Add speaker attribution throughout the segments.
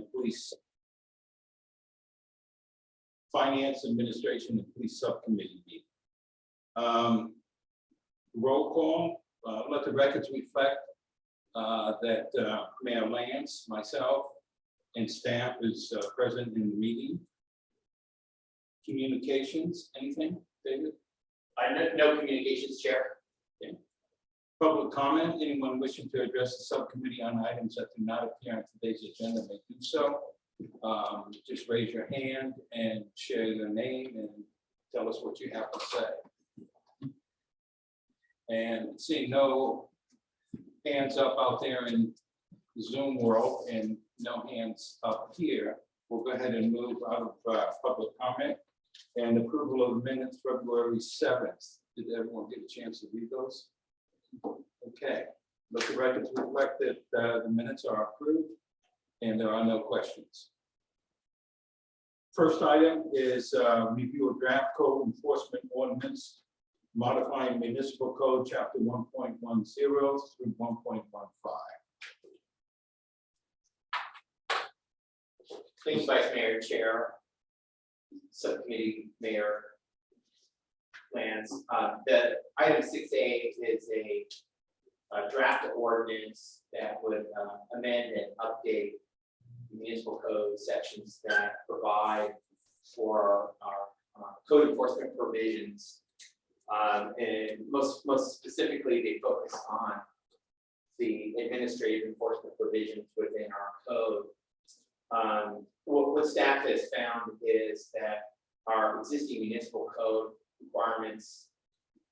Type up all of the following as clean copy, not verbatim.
Speaker 1: Police Finance Administration and Police Subcommittee meeting. Roll call. Let the records reflect that Mayor Lance, myself, and staff is present in the meeting. Communications, anything, David?
Speaker 2: No communications, Chair.
Speaker 1: Okay. Public comment. Anyone wishing to address the subcommittee on items that do not appear on today's agenda may do so. Just raise your hand and share your name and tell us what you have to say. And seeing no hands up out there in the Zoom world and no hands up here, we'll go ahead and move out of public comment and approval of the minutes February 7th. Did everyone get a chance to read those? Okay, let the records reflect that the minutes are approved and there are no questions. First item is review of draft code enforcement ordinance modifying municipal code chapter 1.10 through 1.15.
Speaker 2: Thanks, Vice Mayor, Chair, Subcommittee, Mayor, Lance. The item 6A is a draft ordinance that would amend and update municipal code sections that provide for our code enforcement provisions. And most specifically, they focus on the administrative enforcement provisions within our code. What staff has found is that our existing municipal code requirements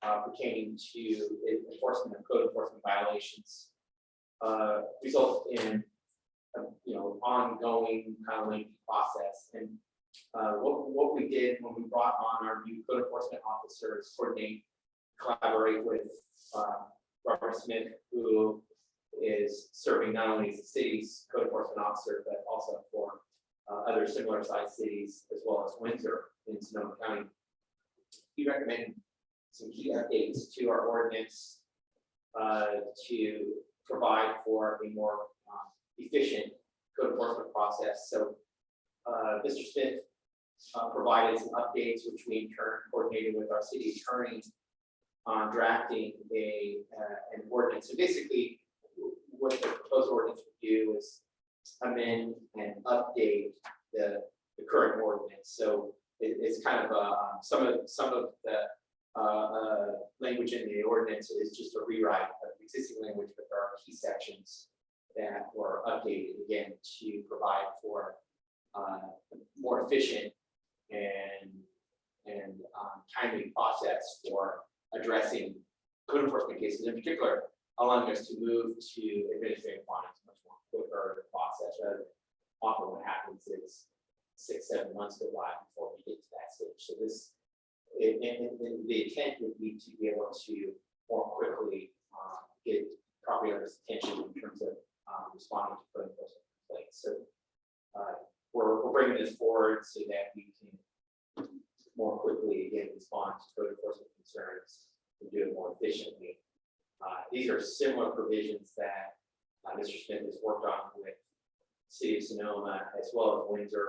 Speaker 2: pertaining to enforcement of code enforcement violations result in ongoing kind of lengthy process. And what we did when we brought on our new code enforcement officers, collaborate with Robert Smith, who is serving not only as the city's code enforcement officer, but also for other similar sized cities, as well as Windsor in Sonoma County. He recommended some key updates to our ordinance to provide for a more efficient code enforcement process. So Mr. Smith provided some updates, which we in turn coordinated with our city attorney on drafting an ordinance. So basically, what the proposed ordinance would do is amend and update the current ordinance. So it's kind of some of the language in the ordinance is just a rewrite of existing language, but there are key sections that were updated again to provide for more efficient and timely process for addressing code enforcement cases, in particular, allowing us to move to administrative findings much more quicker process. Rather than often what happens is 6-7 months go by before we get to that stage. So the intent would be to be able to more quickly get property owners' attention in terms of responding to code enforcement complaints. So we're bringing this forward so that we can more quickly again respond to code enforcement concerns and do it more efficiently. These are similar provisions that Mr. Smith has worked on with City of Sonoma, as well as Windsor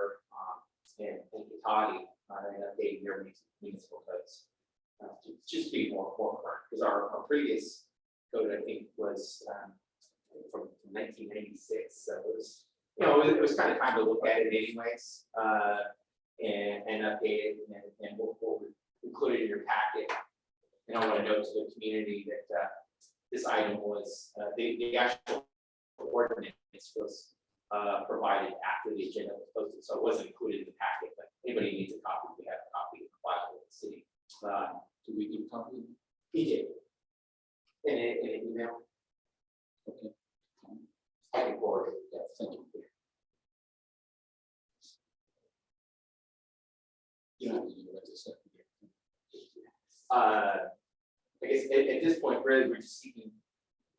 Speaker 2: and Cotati, and updating their municipal codes to just be more current. Because our previous code, I think, was from 1996, so it was kind of time to look at it anyways, and update it, and we'll include it in your packet. And I want to note to the community that this item was the actual ordinance was provided after the agenda was posted, so it wasn't included in the packet. But anybody needs a copy, we have a copy of the file with the city.
Speaker 1: Do we give a copy?
Speaker 2: He did. In an email.
Speaker 1: Okay.
Speaker 2: I can forward it. Yes,
Speaker 1: Thank you.
Speaker 2: I guess at this point, really, we're just seeking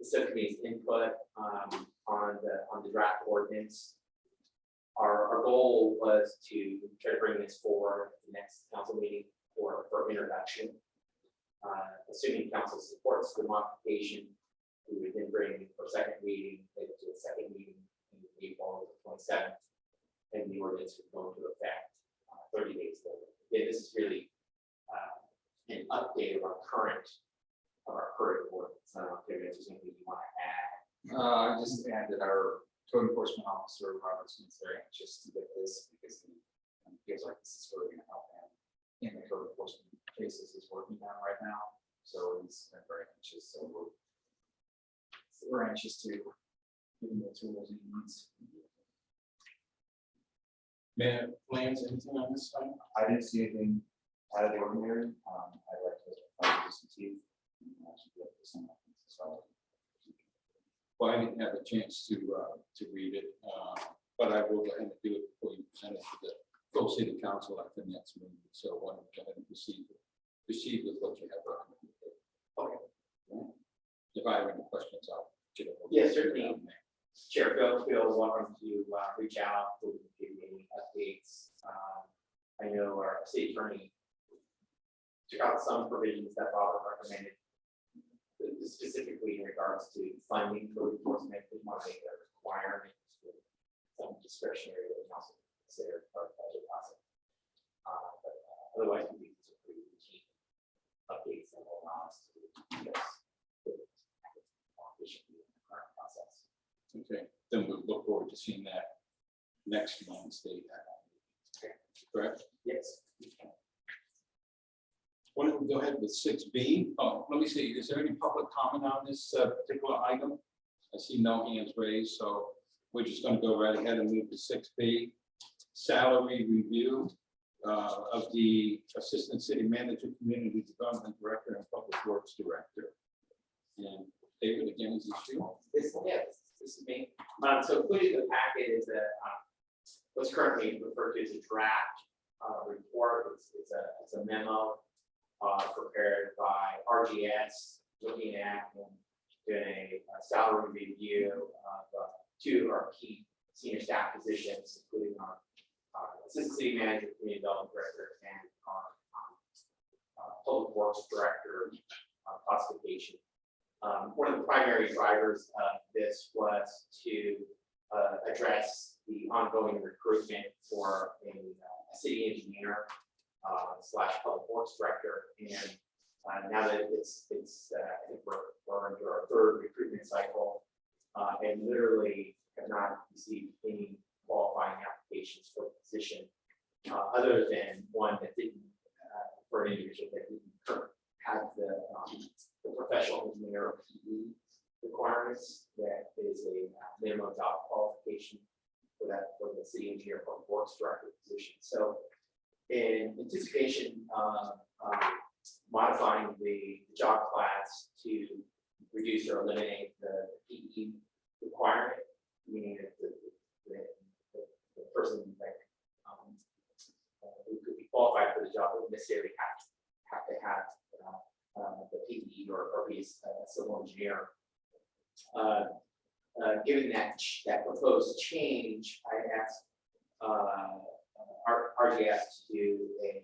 Speaker 2: the subcommittee's input on the draft ordinance. Our goal was to try to bring this forward at the next council meeting for introduction. Assuming council supports the modification, we would then bring it for second reading, to a second meeting in April 27th, and the ordinance would go into effect 30 days later. Again, this is really an update of our current ordinance. I don't know if there's anything you want to add.
Speaker 3: I just add that our code enforcement officer, Robert Smith, is very anxious to get this because he feels like this is really going to help him in the code enforcement cases he's working on right now. So he's been very anxious. So we're anxious to give him the tools he needs.
Speaker 1: Mayor, plans, anything on this side?
Speaker 4: I didn't see anything out of the ordinary. I'd like to find some teeth.
Speaker 1: Well, I didn't have a chance to read it, but I will go ahead and do it before you present it to the full city council at the next meeting. So why don't you go ahead and proceed with what you have recommended.
Speaker 2: Okay.
Speaker 1: Right. If I have any questions, I'll get it.
Speaker 2: Yes, certainly. Chair Bill, welcome to reach out to give me any updates. I know our state attorney took out some provisions that Robert recommended, specifically in regards to funding code enforcement. We want to make a requirement, some discretionary that we also consider part of the budget process. But otherwise, we think these are pretty routine updates that will allow us to do this more efficiently in the current process.
Speaker 1: Okay, then we'll look forward to seeing that next Wednesday. Correct?
Speaker 2: Yes.
Speaker 1: Why don't we go ahead with 6B? Oh, let me see, is there any public comment on this particular item? I see no hands raised, so we're just going to go right ahead and move to 6B. Salary review of the Assistant City Manager, Community Development Director, and Public Works Director. And David, again, is this you?
Speaker 2: This is me. So included in the packet is what's currently referred to as a draft report. It's a memo prepared by RGS, looking at and doing a salary review of two of our key senior staff positions, including our Assistant City Manager, Community Development Director, and our Public Works Director classification. One of the primary drivers of this was to address the ongoing recruitment for a city engineer / public works director, and now that it's I think we're into our third recruitment cycle, and literally have not received any qualifying applications for the position, other than one that didn't for an individual that didn't have the professional engineer PE requirements. That is a minimum job qualification for the city engineer public works director position. So in anticipation of modifying the job class to reduce or eliminate the PE requirement, meaning that the person that who could be qualified for the job wouldn't necessarily have to have the PE or be a civil engineer. Given that proposed change, I asked RGS to do a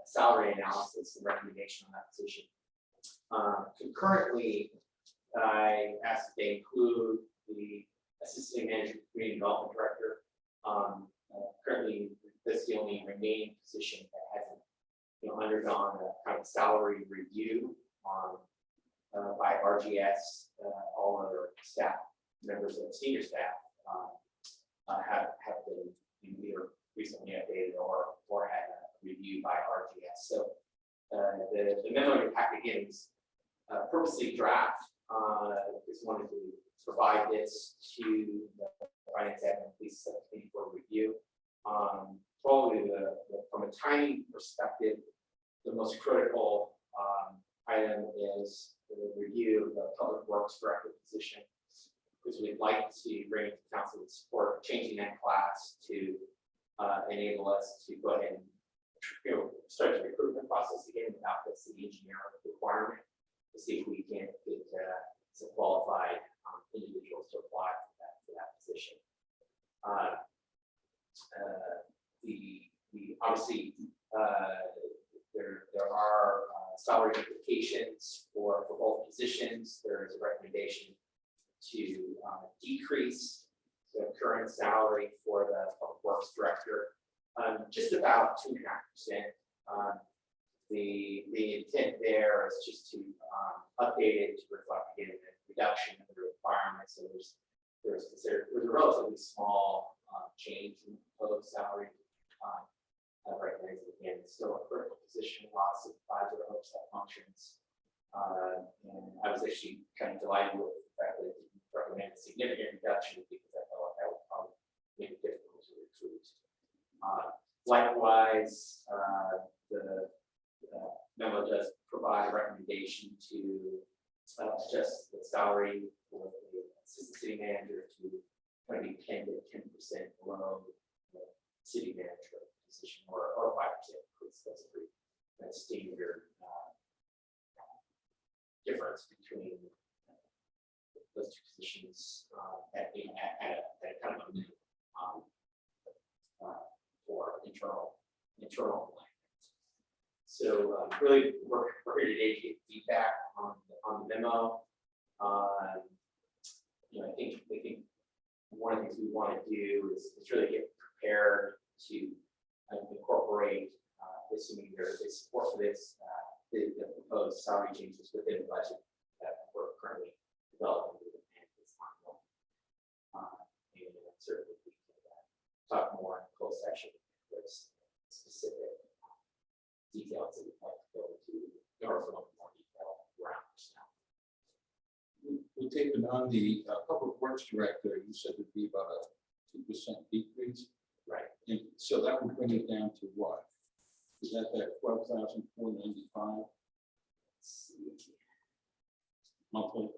Speaker 2: salary analysis and recommendation on that position. Concurrently, I asked that they include the Assistant Manager, Community Development Director. Currently, this is the only remaining position that hasn't undergone a kind of salary review by RGS. All other staff members of the senior staff have been either recently updated or had a review by RGS. So the memo in your packet again is purposely draft. Just wanted to provide this to the Finance Admin Police Subcommittee for review. Probably from a timing perspective, the most critical item is the review of the Public Works Director position, because we'd like to bring it to council with support changing that class to enable us to go ahead and start the recruitment process again without the city engineer requirement, to see if we can get some qualified individuals to apply for that position. Obviously there are salary implications for both positions. There is a recommendation to decrease the current salary for the Public Works Works Director, just about 2.5%. The intent there is just to update it to reflect again the reduction of the requirements. So there's a relatively small change in the proposed salary. I recognize it again, it's still a critical position, lots of advisor oversight functions. And I was actually kind of delighted with the fact that it recommend a significant reduction because I felt like that would probably make it difficult to recruit. Likewise, the memo does provide a recommendation to adjust the salary for the assistant city manager to kind of be 10% below the city manager position, or 5%. That's a pretty standard difference between those two positions at kind of a minimum for internal alignment. So really, we're here today to get feedback on the memo. I think one of the things we want to do is really get prepared to incorporate, assuming there is support for this, the proposed salary changes within the budget that we're currently developing and it's ongoing. And certainly we can talk more in closed session with specific details that we'd like to go into, or a little more detail around this now.
Speaker 1: We'll take it on the Public Works Director. You said it'd be about a 2% decrease.
Speaker 2: Right.
Speaker 1: And so that would bring it down to what? Is that 12,495 monthly?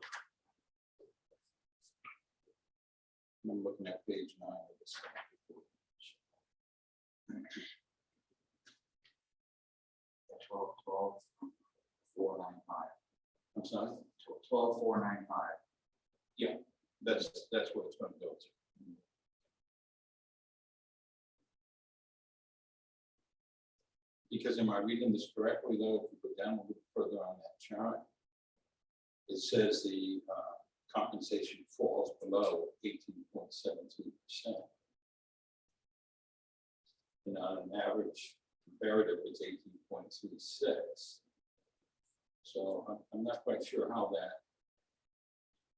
Speaker 1: I'm looking at page 9 of this.
Speaker 3: 12,495.
Speaker 1: I'm sorry?
Speaker 3: 12,495.
Speaker 1: Yeah, that's what it's going to go to. Because am I reading this correctly though? If you go down a little further on that chart, it says the compensation falls below 18.72%. And on an average comparative, it's 18.26. So I'm not quite sure how that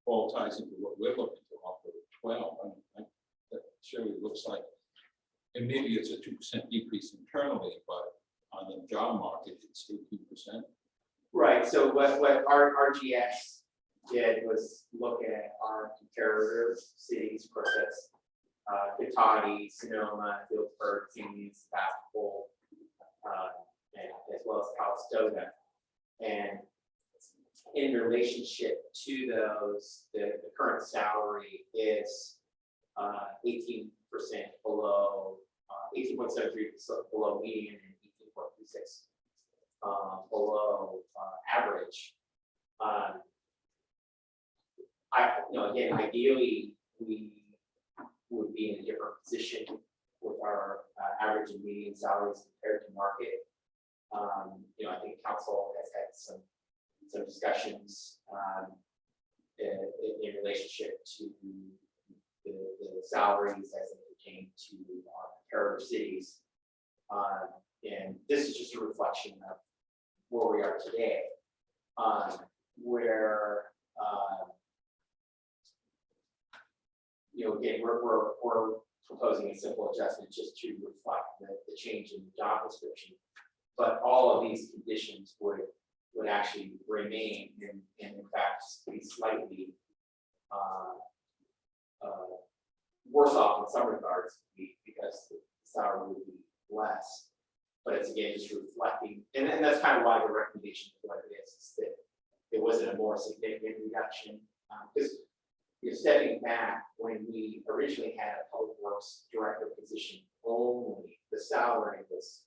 Speaker 1: all ties into what we're looking to offer at 12. I mean, that surely looks like, and maybe it's a 2% decrease internally, but on the job market, it's 18%.
Speaker 2: Right. So what our RGS did was look at our comparator cities, of course, that's Cotati, Sonoma, Guilford, Phoenix, Basketball, and as well as Calistoga. And in relationship to those, the current salary is 18% below, 18.73% below median and 18.26% below average. Again, ideally, we would be in a different position with our average and median salaries compared to market. I think council has had some discussions in relationship to the salaries as they pertain to our comparator cities. And this is just a reflection of where we are today, where again, we're proposing a simple adjustment just to reflect the change in the job description, but all of these conditions would actually remain and in fact be slightly worse off in some regards because the salary would be less. But it's again just reflecting, and that's kind of why the recommendation is what it is that it wasn't a more significant reduction. Because stepping back, when we originally had a public works director position only, the salary was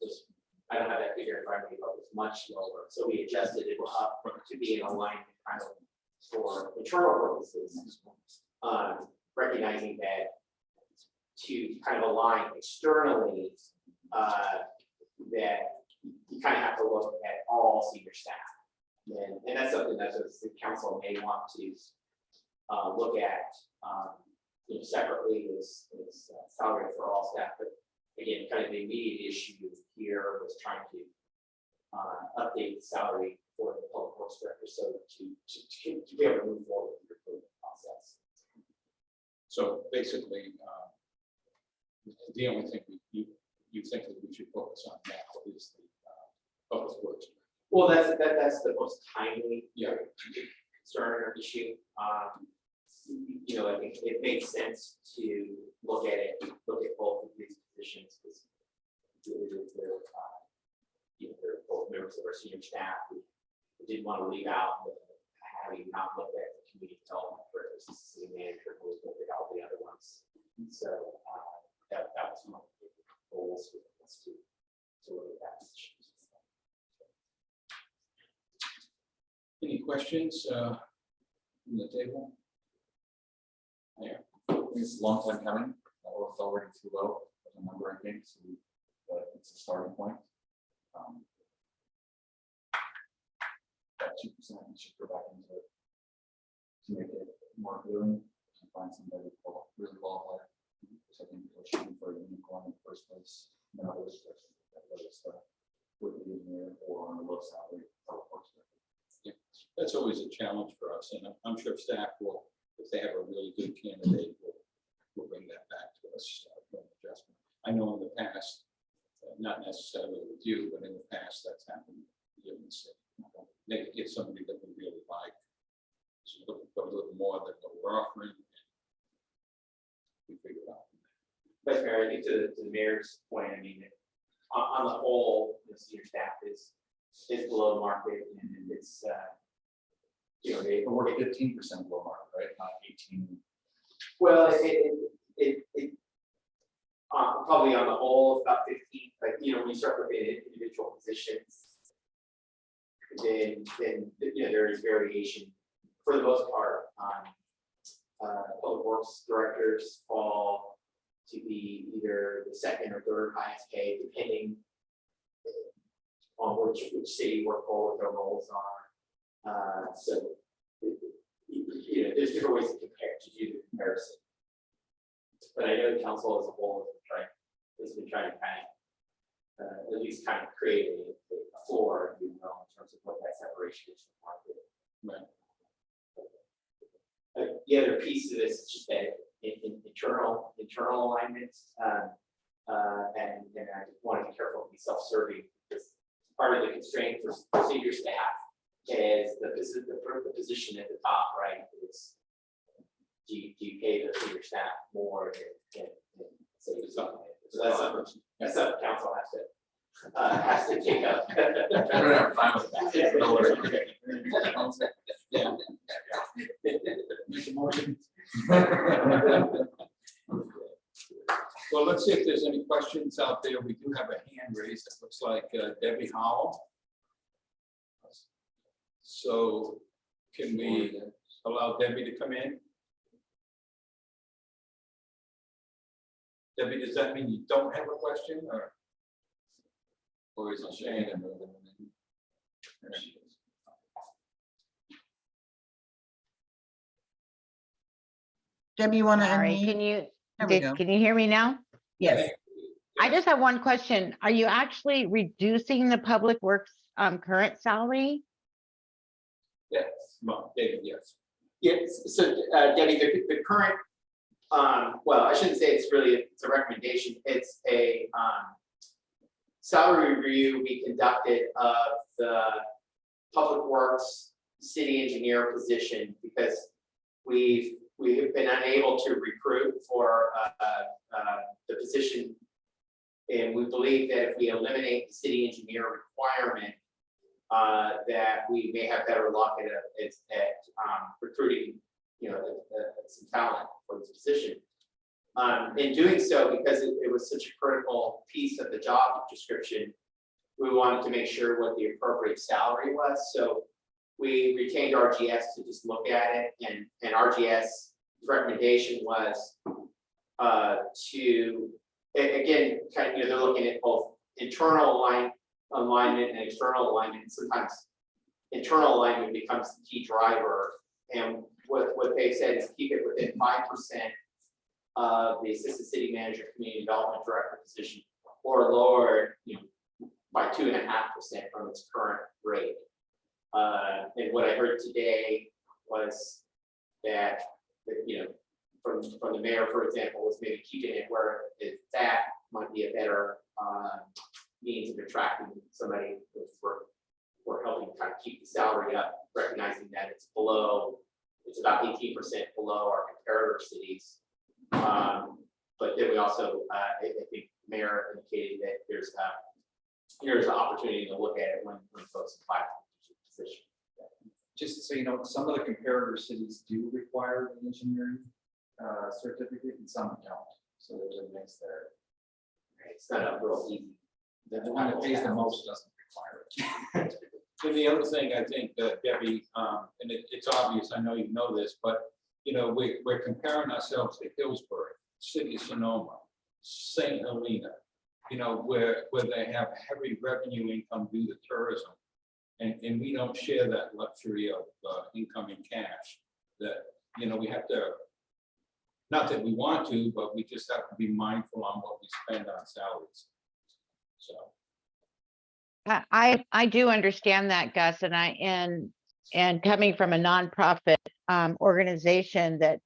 Speaker 2: I don't have that figure in front of me, but it was much lower. So we adjusted it up to be in alignment kind of for internal purposes, recognizing that to kind of align externally, that you kind of have to look at all senior staff. And that's something that the council may want to look at separately is salary for all staff. But again, kind of the immediate issue here was trying to update the salary for the public works director, so to be able to move forward with the recruitment process.
Speaker 1: So basically, the only thing you think that we should focus on now is the public works.
Speaker 2: Well, that's the most timely
Speaker 1: Yeah.
Speaker 2: concern or issue. You know, I think it makes sense to look at both of these positions because they're both members of our senior staff. We didn't want to leave out having not looked at the community development for the city manager who was looking at all the other ones. So that was one of the goals was to look at that position.
Speaker 1: Any questions from the table?
Speaker 4: Yeah, it's a long time coming. It's already too low as a number, I think, so it's a starting point. That 2% should go back into it to make it more appealing, to find somebody really qualified. So I think we're shooting for a unicorn in the first place. Now there's stuff with the engineer or on a low salary.
Speaker 1: Yeah, that's always a challenge for us, and I'm sure staff will, if they have a really good candidate, will bring that back to us for an adjustment. I know in the past, not necessarily with you, but in the past, that's happened. They could get somebody that we really like, so looking for a little more than what we're offering. We figure it out.
Speaker 2: Vice Mayor, I think to the mayor's point, I mean, on the whole, the senior staff is below market, and it's
Speaker 4: We're 15% below market, right? Not 18.
Speaker 2: well, it probably on the whole it's about 15, but when you start looking at individual positions, then there is variation. For the most part, public works directors fall to be either the second or third highest paid, depending on which city work for, what their roles are. So there's different ways to do the comparison. But I know the council as a whole has been trying to kind of at least kind of create a floor, in terms of what that separation is from market.
Speaker 1: Right.
Speaker 2: The other piece of this is just that internal alignment, and I want to be careful to be self-serving because part of the constraint for senior staff is the position at the top, right? It's do you pay the senior staff more than say the subcommittee? So that's something council has to take up.
Speaker 4: I don't have time with that. Don't worry.
Speaker 1: Yeah.
Speaker 4: Make a motion.
Speaker 1: Well, let's see if there's any questions out there. We do have a hand raised. It looks like Debbie Howell. So can we allow Debbie to come in? Debbie, does that mean you don't have a question or is it Shane?
Speaker 5: Debbie, you want to
Speaker 6: Sorry,
Speaker 5: unmute? There we go.
Speaker 6: can you hear me now?
Speaker 5: Yes.
Speaker 6: I just have one question. Are you actually reducing the public works current salary?
Speaker 1: Yes, well, David, yes.
Speaker 2: Yes, so Debbie, the current, well, I shouldn't say it's a recommendation. It's a salary review we conducted of the public works city engineer position because we have been unable to recruit for the position, and we believe that if we eliminate the city engineer requirement, that we may have better luck at recruiting, some talent for this position. In doing so, because it was such a critical piece of the job description, we wanted to make sure what the appropriate salary was. So we retained RGS to just look at it, and RGS recommendation was to, again, kind of, they're looking at both internal alignment and external alignment. And sometimes internal alignment becomes the key driver. And what they've said is keep it within 5% of the assistant city manager, community development director position or lowered, by 2.5% from its current rate. And what I heard today was that, from the mayor, for example, was maybe keeping it where that might be a better means of attracting somebody if we're helping kind of keep the salary up, recognizing that it's about 18% below our comparator cities. But then we also, I think Mayor indicated that there's an opportunity to look at it when folks apply for the position.
Speaker 3: Just so you know, some of the comparator cities do require an engineering certificate and some don't. So there's a mix there.
Speaker 2: It's not a real easy.
Speaker 3: The one that pays the most doesn't require it.
Speaker 1: And the other thing I think that Debbie, and it's obvious, I know you know this, but we're comparing ourselves to Hillsborough, City of Sonoma, St. Helena, where they have heavy revenue income due to tourism. And we don't share that luxury of incoming cash that, we have to, not that we want to, but we just have to be mindful on what we spend on salaries. So.
Speaker 6: I do understand that, Gus, and coming from a nonprofit organization that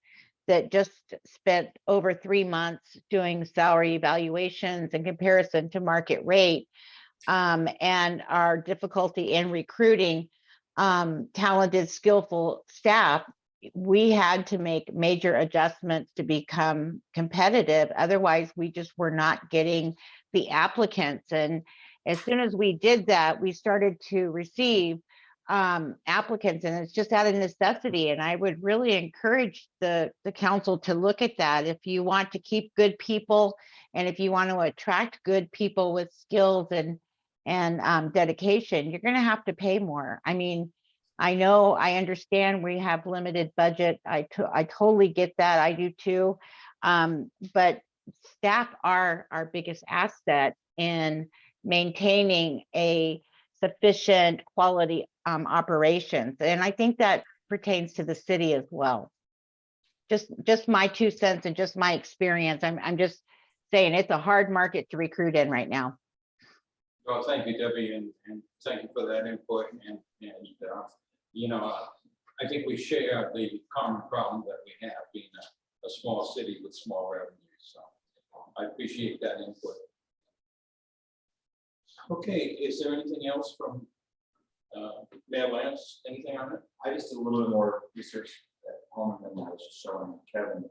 Speaker 6: just spent over 3 months doing salary evaluations in comparison to market rate, and our difficulty in recruiting talented, skillful staff, we had to make major adjustments to become competitive. Otherwise, we just were not getting the applicants. And as soon as we did that, we started to receive applicants, and it's just out of necessity. And I would really encourage the council to look at that. If you want to keep good people, and if you want to attract good people with skills and dedication, you're going to have to pay more. I mean, I understand we have limited budget. I totally get that. I do too. But staff are our biggest asset in maintaining a sufficient quality operations. And I think that pertains to the city as well. Just my 2 cents and just my experience. I'm just saying it's a hard market to recruit in right now.
Speaker 1: Well, thank you, Debbie, and thank you for that input. And I think we share the common problem that we have being a small city with small revenues. So I appreciate that input. Okay, is there anything else from Mayor Lance? Anything on it?
Speaker 4: I just did a little bit more research at home than I was just showing Kevin.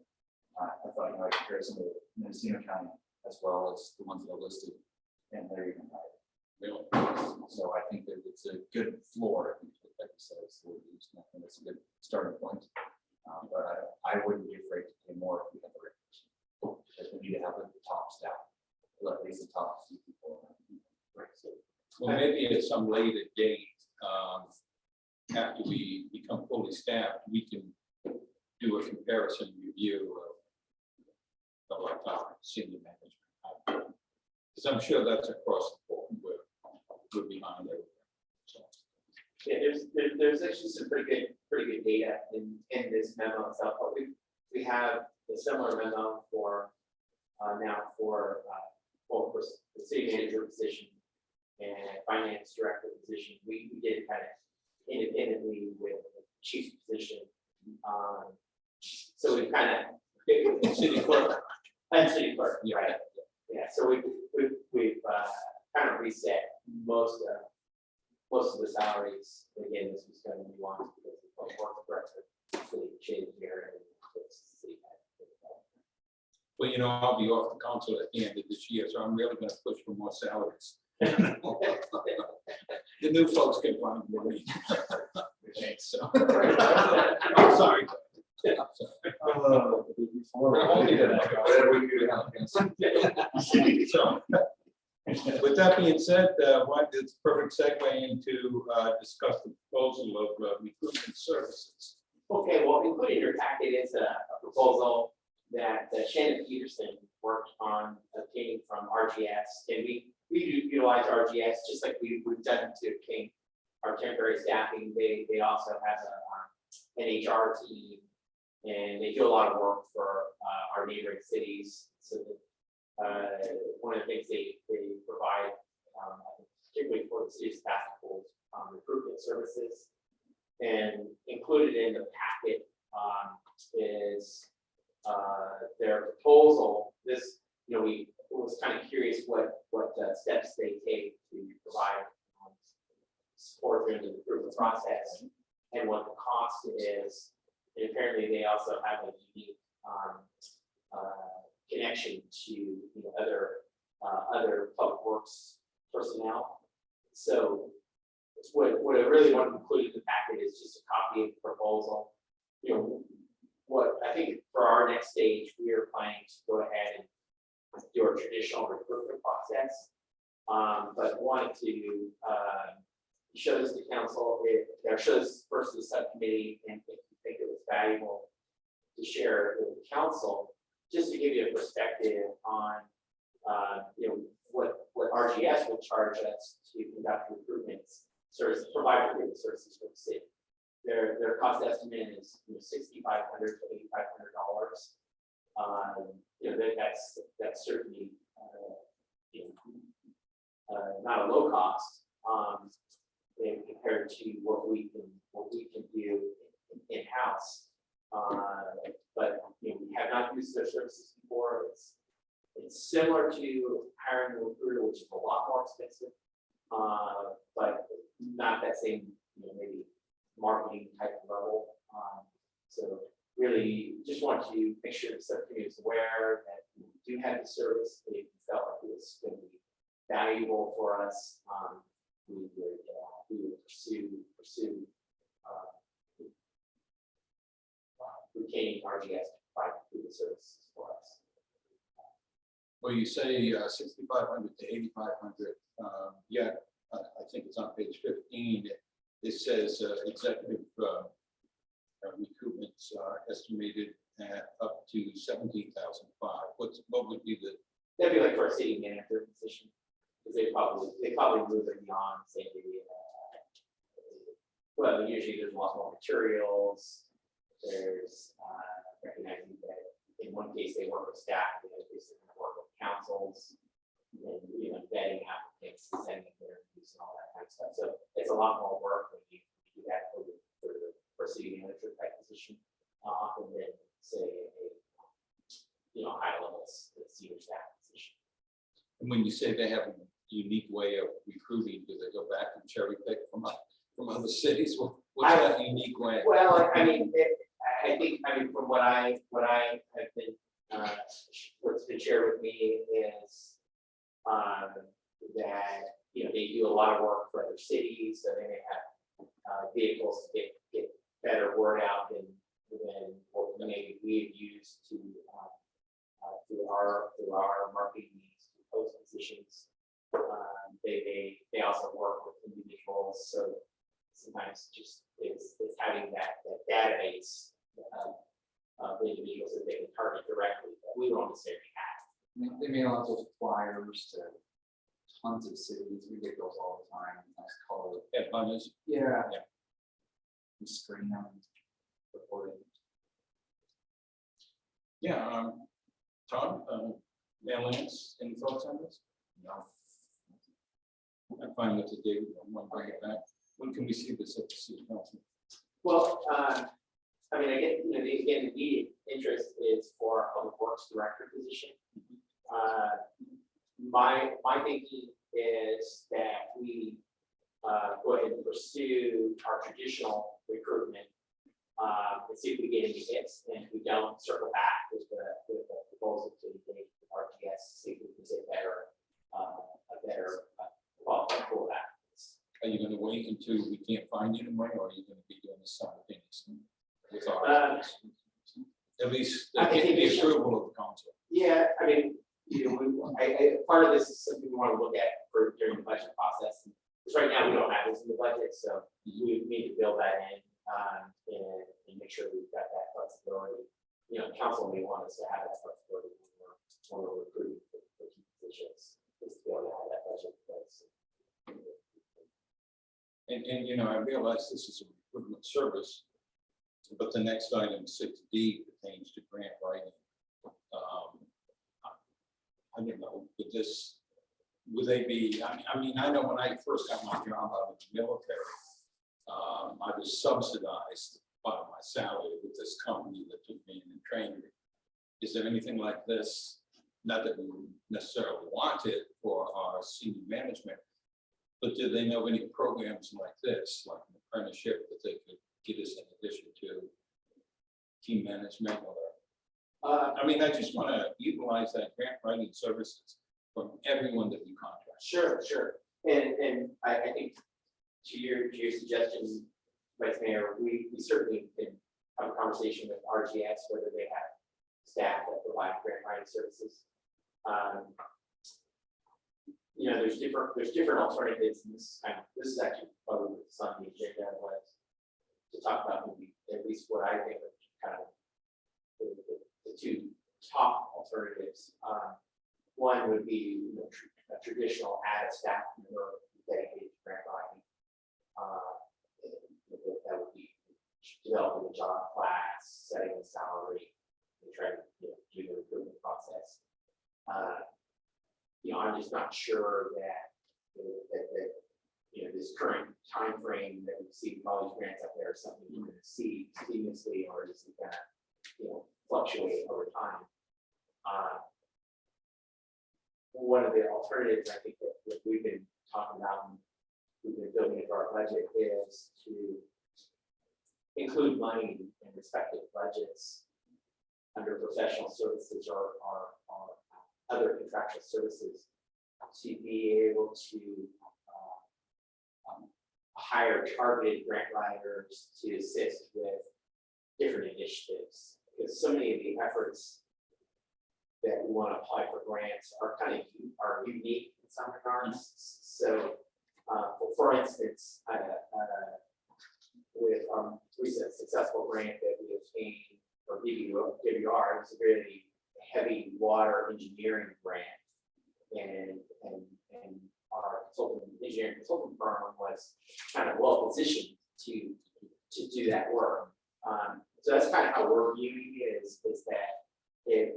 Speaker 4: I thought I compared some of the Mendocino County as well as the ones that are listed, and they're even higher.
Speaker 1: Really?
Speaker 4: So I think that it's a good floor. I think like you said, it's a good starting point. But I wouldn't be afraid to pay more if we have the right person. Because we need to have the top staff, or at least the top few people.
Speaker 1: Well, maybe at some later date, after we become fully staffed, we can do a comparison review of our top senior management. Because I'm sure that's across the board. We're behind everything. So.
Speaker 2: Yeah, there's actually some pretty good data in this memo itself. But we have a similar memo for now for the city manager position and finance director position. We did kind of independently with the chief's position. So we kind of
Speaker 1: City clerk.
Speaker 2: and city clerk,
Speaker 1: Yeah.
Speaker 2: right? Yeah. So we've kind of reset most of the salaries. Again, this was going to be one because the board of directors changed here.
Speaker 1: Well, I'll be off the council at the end of this year, so I'm really going to push for more salaries. The new folks can find me. So. I'm sorry. We're holding to that. So, with that being said, it's a perfect segue into discuss the proposal of recruitment services.
Speaker 2: Okay, well, included in your packet is a proposal that Shannon Peterson worked on obtaining from RGS, and we do utilize RGS just like we've done to obtain our temporary staffing. They also have an HR team, and they do a lot of work for our neighboring cities. So one of the things they the city's basketball recruitment services. And included in the packet is their proposal. This, we was kind of curious what steps they take to provide support during the recruitment process and what the cost is. And apparently they also have a unique connection to other public works personnel. So what I really want to include in the packet is just a copy of the proposal. What I think for our next stage, we are planning to go ahead and do our traditional recruitment process. But wanted to show this to council, show this first to the subcommittee, and if you think it was valuable to share it with the council, just to give you a perspective on what RGS will charge us to conduct recruitments service, provide recruitment services for the city. Their cost estimate is $6,500 to $8,500. That's certainly not a low cost compared to what we can do in house. But we have not used their services before. It's similar to hiring a recruiter, which is a lot more expensive, but not that same maybe marketing type of level. So really just want to make sure the subcommittee is aware that we do have the service. They felt like it was going to be valuable for us. We would pursue retaining RGS to provide recruitment services for us.
Speaker 1: Well, you say 6,500 to 8,500. Yeah, I think it's on page 15. It says executive recruitments are estimated at up to 17,500. What would be the?
Speaker 2: That'd be like for a city manager position, because they probably move it beyond, say, well, usually there's a lot more materials. There's recognizing that in one case they work with staff, in the other case they work with councils, and vetting applicants, sending their interviews and all that kind of stuff. So it's a lot more work when you do that for city manager type position, and then say a high level senior staff position.
Speaker 1: And when you say they have a unique way of recruiting, do they go back and cherry pick from other cities? What's that unique way?
Speaker 2: Well, I think from what I have been what's been shared with me is that they do a lot of work for other cities, so they may have vehicles to get better word out than what maybe we've used to through our marketing needs to post positions. They also work with individuals, so sometimes just it's having that database of individuals that they can target directly that we don't necessarily have.
Speaker 3: They mail out those flyers to tons of cities. We get those all the time. Nice color.
Speaker 1: Headhunters.
Speaker 3: Yeah.
Speaker 1: Yeah.
Speaker 3: We screen them and report it.
Speaker 1: Yeah. Todd, Lance, any thoughts on this?
Speaker 3: No.
Speaker 1: I'm fine with it, David. I want to bring it back. When can we see this at the city council?
Speaker 2: Well, I get the immediate interest is for a public works director position. My thinking is that we go ahead and pursue our traditional recruitment and see if we get any hits, and if we don't, circle back with the proposal to the RGS, see if we can get a better qualified pool of applicants.
Speaker 1: Are you going to wait until we can't find anyone, or are you going to be doing this simultaneously with our at least
Speaker 2: I think
Speaker 1: the
Speaker 2: it's-
Speaker 1: approval of the council?
Speaker 2: Yeah, part of this is something we want to look at during the budget process. Because right now we don't have this in the budget, so we need to build that in and make sure we've got that flexibility. Council may want us to have that flexibility when we're recruiting for key positions, is to be able to have that budget in place.
Speaker 1: And I realize this is a recruitment service, but the next item, 6D, pertains to grant writing. I don't know, would this would they be, I mean, I know when I first got my job out of the military, I was subsidized by my salary with this company that took me in and trained me. Is there anything like this? Not that we necessarily want it for our senior management, but do they know any programs like this, like an apprenticeship that they could get us in addition to team management or? I mean, I just want to utilize that grant writing services from everyone that we contract.
Speaker 2: Sure, sure. And I think to your suggestion, Vice Mayor, we certainly can have a conversation with RGS, whether they have staff that provide grant writing services. You know, there's different alternatives, and this is actually probably what's on the agenda was to talk about maybe at least what I think are kind of the two top alternatives. One would be, you know, a traditional add a staff member dedicated to grant writing. That would be developing a job class, setting a salary, and trying to, you know, do the recruitment process. You know, I'm just not sure that you know, this current time frame that we see college grants up there is something we're going to see continuously, or is it going to, you know, fluctuate over time? One of the alternatives I think that we've been talking about and we've been building into our budget is to include money in respective budgets under professional services or other contractual services to be able to hire targeted grant writers to assist with different initiatives, because so many of the efforts that we want to apply for grants are are unique in some regards. So, for instance, with recent successful grant that we obtained for DVR, it's a really heavy water engineering grant, and our engineering consulting firm was kind of well positioned to do that work. So that's kind of how we're viewing it, is that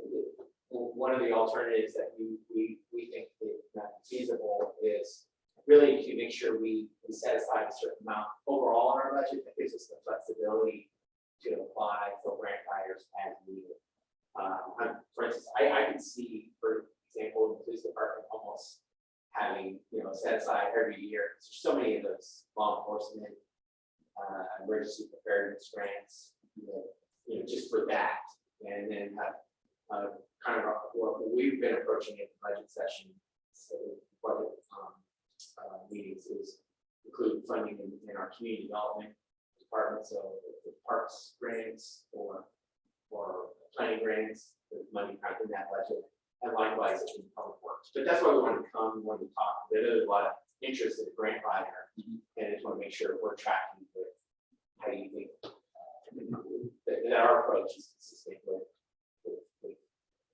Speaker 2: one of the alternatives that we think is not feasible is really to make sure we set aside a certain amount overall in our budget that gives us the flexibility to apply for grant writers as needed. For instance, I can see, for example, the police department almost having, you know, set aside every year. There's so many of those law enforcement, emergency preparedness grants, you know, just for that, and then have kind of what we've been approaching at the budget session, so budget meetings, is include funding in our community development department, so the parks grants or planning grants, the money kind of in that budget, and likewise in public works. But that's why we want to come when we talk. There's a lot of interest in the grant writer, and I just want to make sure we're tracking with how you think that our approach is consistent with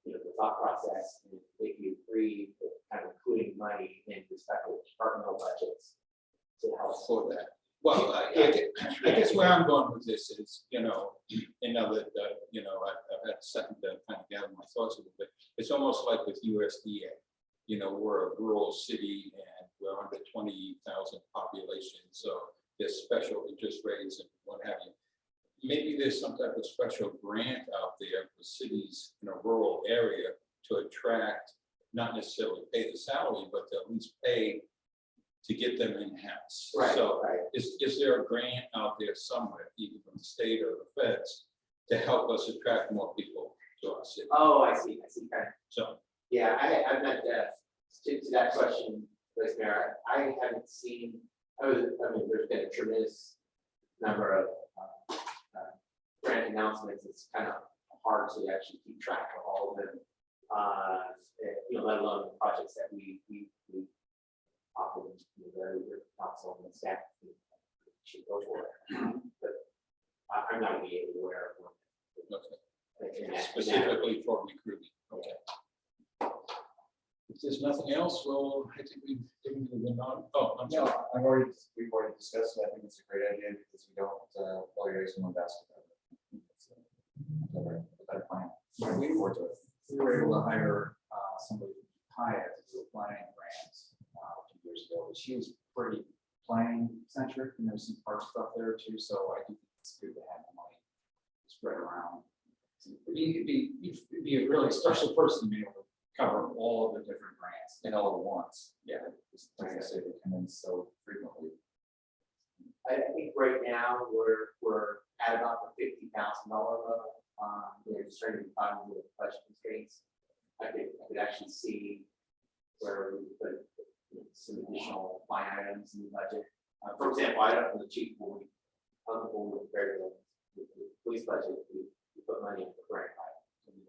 Speaker 2: you know, the thought process, and if you agree with kind of including money in respective departmental budgets to help
Speaker 1: For that. Well, I guess where I'm going with this is, you know that, you know, I've had a second to kind of gather my thoughts a little bit. It's almost like with USDA, you know, we're a rural city and we're under 20,000 population, so there's special interest rates and what have you. Maybe there's some type of special grant out there for cities in a rural area to attract, not necessarily pay the salary, but to at least pay to get them in-house.
Speaker 2: Right,
Speaker 1: So
Speaker 2: right.
Speaker 1: is there a grant out there somewhere, either from the state or the feds, to help us attract more people to our city?
Speaker 2: Oh, I see. Kind of.
Speaker 1: So,
Speaker 2: Yeah, I'm not to that question, Vice Mayor. I haven't seen. I mean, there's been a tremendous number of grant announcements. It's kind of hard to actually keep track of all of them. You know, let alone the projects that we often, you know, the council and the staff should go for it. But I'm not immediately aware of one.
Speaker 1: okay. Specifically for recruiting. Okay. If there's nothing else, well, I think we've given you the non. Oh, I'm sorry.
Speaker 4: No, we've already discussed it. I think it's a great idea because we don't, all your eggs in one basket. Better plan. We were able to hire somebody from Hyatt to do a planning grant.
Speaker 3: she is pretty planning centric, and there's some park stuff there too, so I think it's good to have the money spread around. You'd be a really special person to be able to cover all of the different grants and all at once. Yeah, just like I said, they come in so frequently.
Speaker 2: I think right now, we're at about the $50,000 level. We're just trying to be fine with budget constraints. I could actually see where we put some additional line items in the budget. For example, I don't know the chief, when we, on the board with the police budget, we put money in the grant item.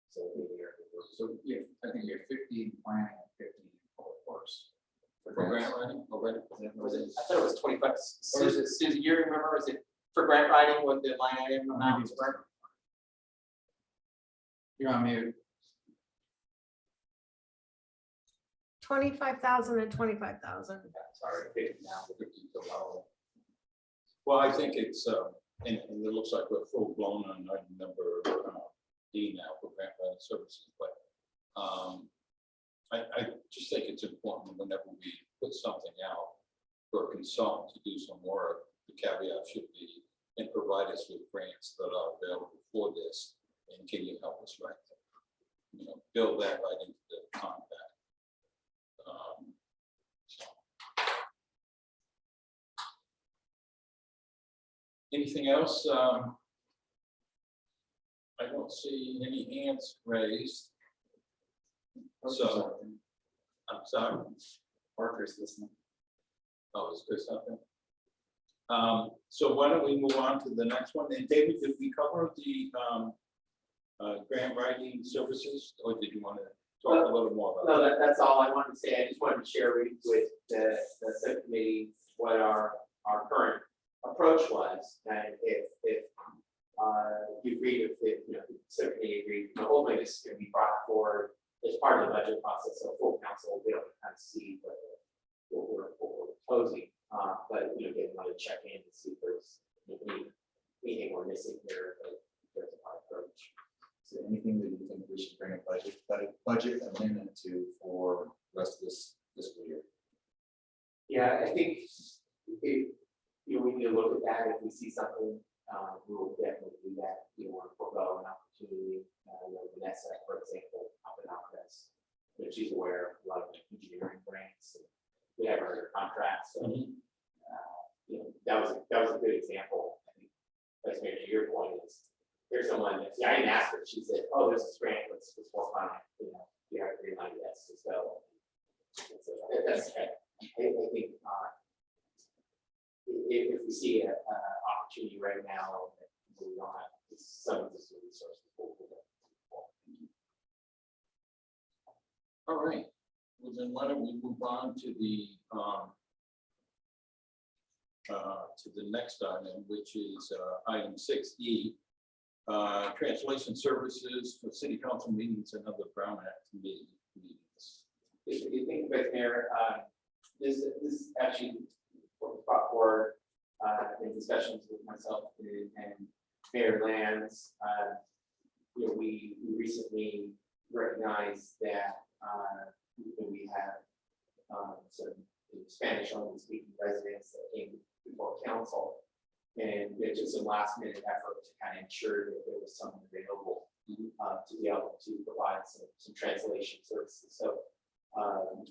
Speaker 2: So maybe
Speaker 3: So yeah, I think you have 15 planning and 15 public works.
Speaker 1: For grant writing, already.
Speaker 2: was it? I thought it was 25. Or is it, Susan, you remember? Was it for grant writing? What the line item amount were?
Speaker 3: You're on mute.
Speaker 7: 25,000 and 25,000.
Speaker 2: Sorry, 50 now.
Speaker 1: Well, I think it's, and it looks like we're full blown on item number D now for grant writing services, but I just think it's important whenever we put something out for a consultant to do some work, the caveat should be, and provide us with grants that are available for this, and can you help us write them? You know, build that right into the contract. Anything else? I don't see any hands raised. So, I'm sorry.
Speaker 3: Parker's listening.
Speaker 1: Oh, is there something? So why don't we move on to the next one? And David, did we cover the grant writing services, or did you want to talk a little more about
Speaker 2: No, that's all I wanted to say. I just wanted to share with the subcommittee what our current approach was, and if you agreed, if you know, the subcommittee agreed, the whole thing is going to be brought forward as part of the budget process, so full council will be able to kind of see what we're proposing. But you know, again, want to check in to see if there's anything we're missing here, but there's a approach.
Speaker 3: Is there anything that you think we should bring a budget amendment to for the rest of this fiscal year?
Speaker 2: Yeah, I think if you know, we need to look at that. If we see something, we will definitely do that. You want to forego an opportunity. You know, Vanessa, for example, up in Alcatraz, you know, she's aware of a lot of engineering grants. And we have our contracts, so you know, that was a good example. I think that's maybe to your point is there's someone that, yeah, I didn't ask her. She said, "Oh, there's this grant. Let's work on it." You know, you have to remind us as well. So that's I think. If we see an opportunity right now, we don't have some of this resources.
Speaker 1: All right, well then why don't we move on to the next item, which is item 6E, translation services for city council meetings and other Brown Act committee meetings.
Speaker 2: If you think about there, this actually brought forward in discussions with myself and Mayor Lands. You know, we recently recognized that we have some Spanish only speaking residents that came before council, and it took some last minute effort to kind of ensure that there was someone available to be able to provide some translation services. So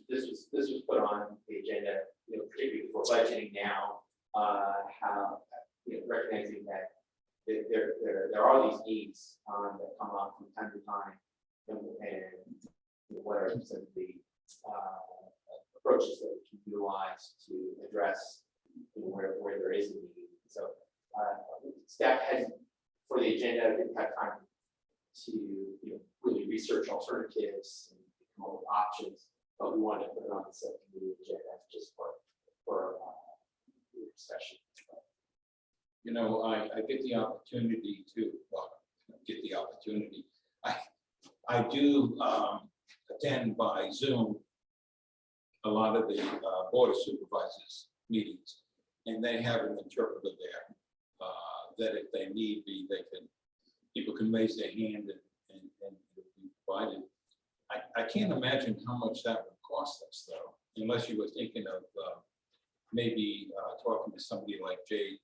Speaker 2: this was put on the agenda, you know, particularly for budgeting now. How, you know, recognizing that there are these needs that come up from time to time, and you know, what are some of the approaches that we can utilize to address, you know, where there is a need. So staff had for the agenda didn't have time to, you know, really research alternatives and come up with options, but we wanted to put it on the subcommittee agenda just for discussion.
Speaker 1: You know, I get the opportunity to, well, get the opportunity. I do attend by Zoom a lot of the board of supervisors meetings, and they have an interpreter there that if they need be, people can raise their hand and it'll be provided. I can't imagine how much that would cost us though. unless you were thinking of maybe talking to somebody like Jay,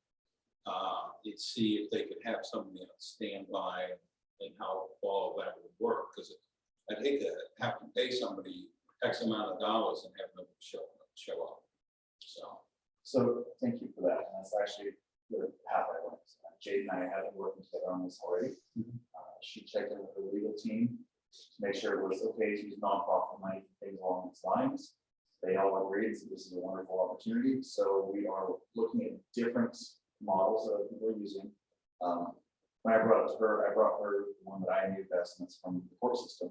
Speaker 1: and see if they could have somebody on standby and how all of that would work, because I'd hate to have to pay somebody X amount of dollars and have nobody show up.
Speaker 4: So thank you for that. And that's actually the path I went. Jade and I have been working together on this already. She checked in with the legal team to make sure it was okay to use nonprofit money for things along these lines. They all agreed that this is a wonderful opportunity. So we are looking at different models that we're using. When I brought it to her, I brought her the one that I knew best, and it's from the court system,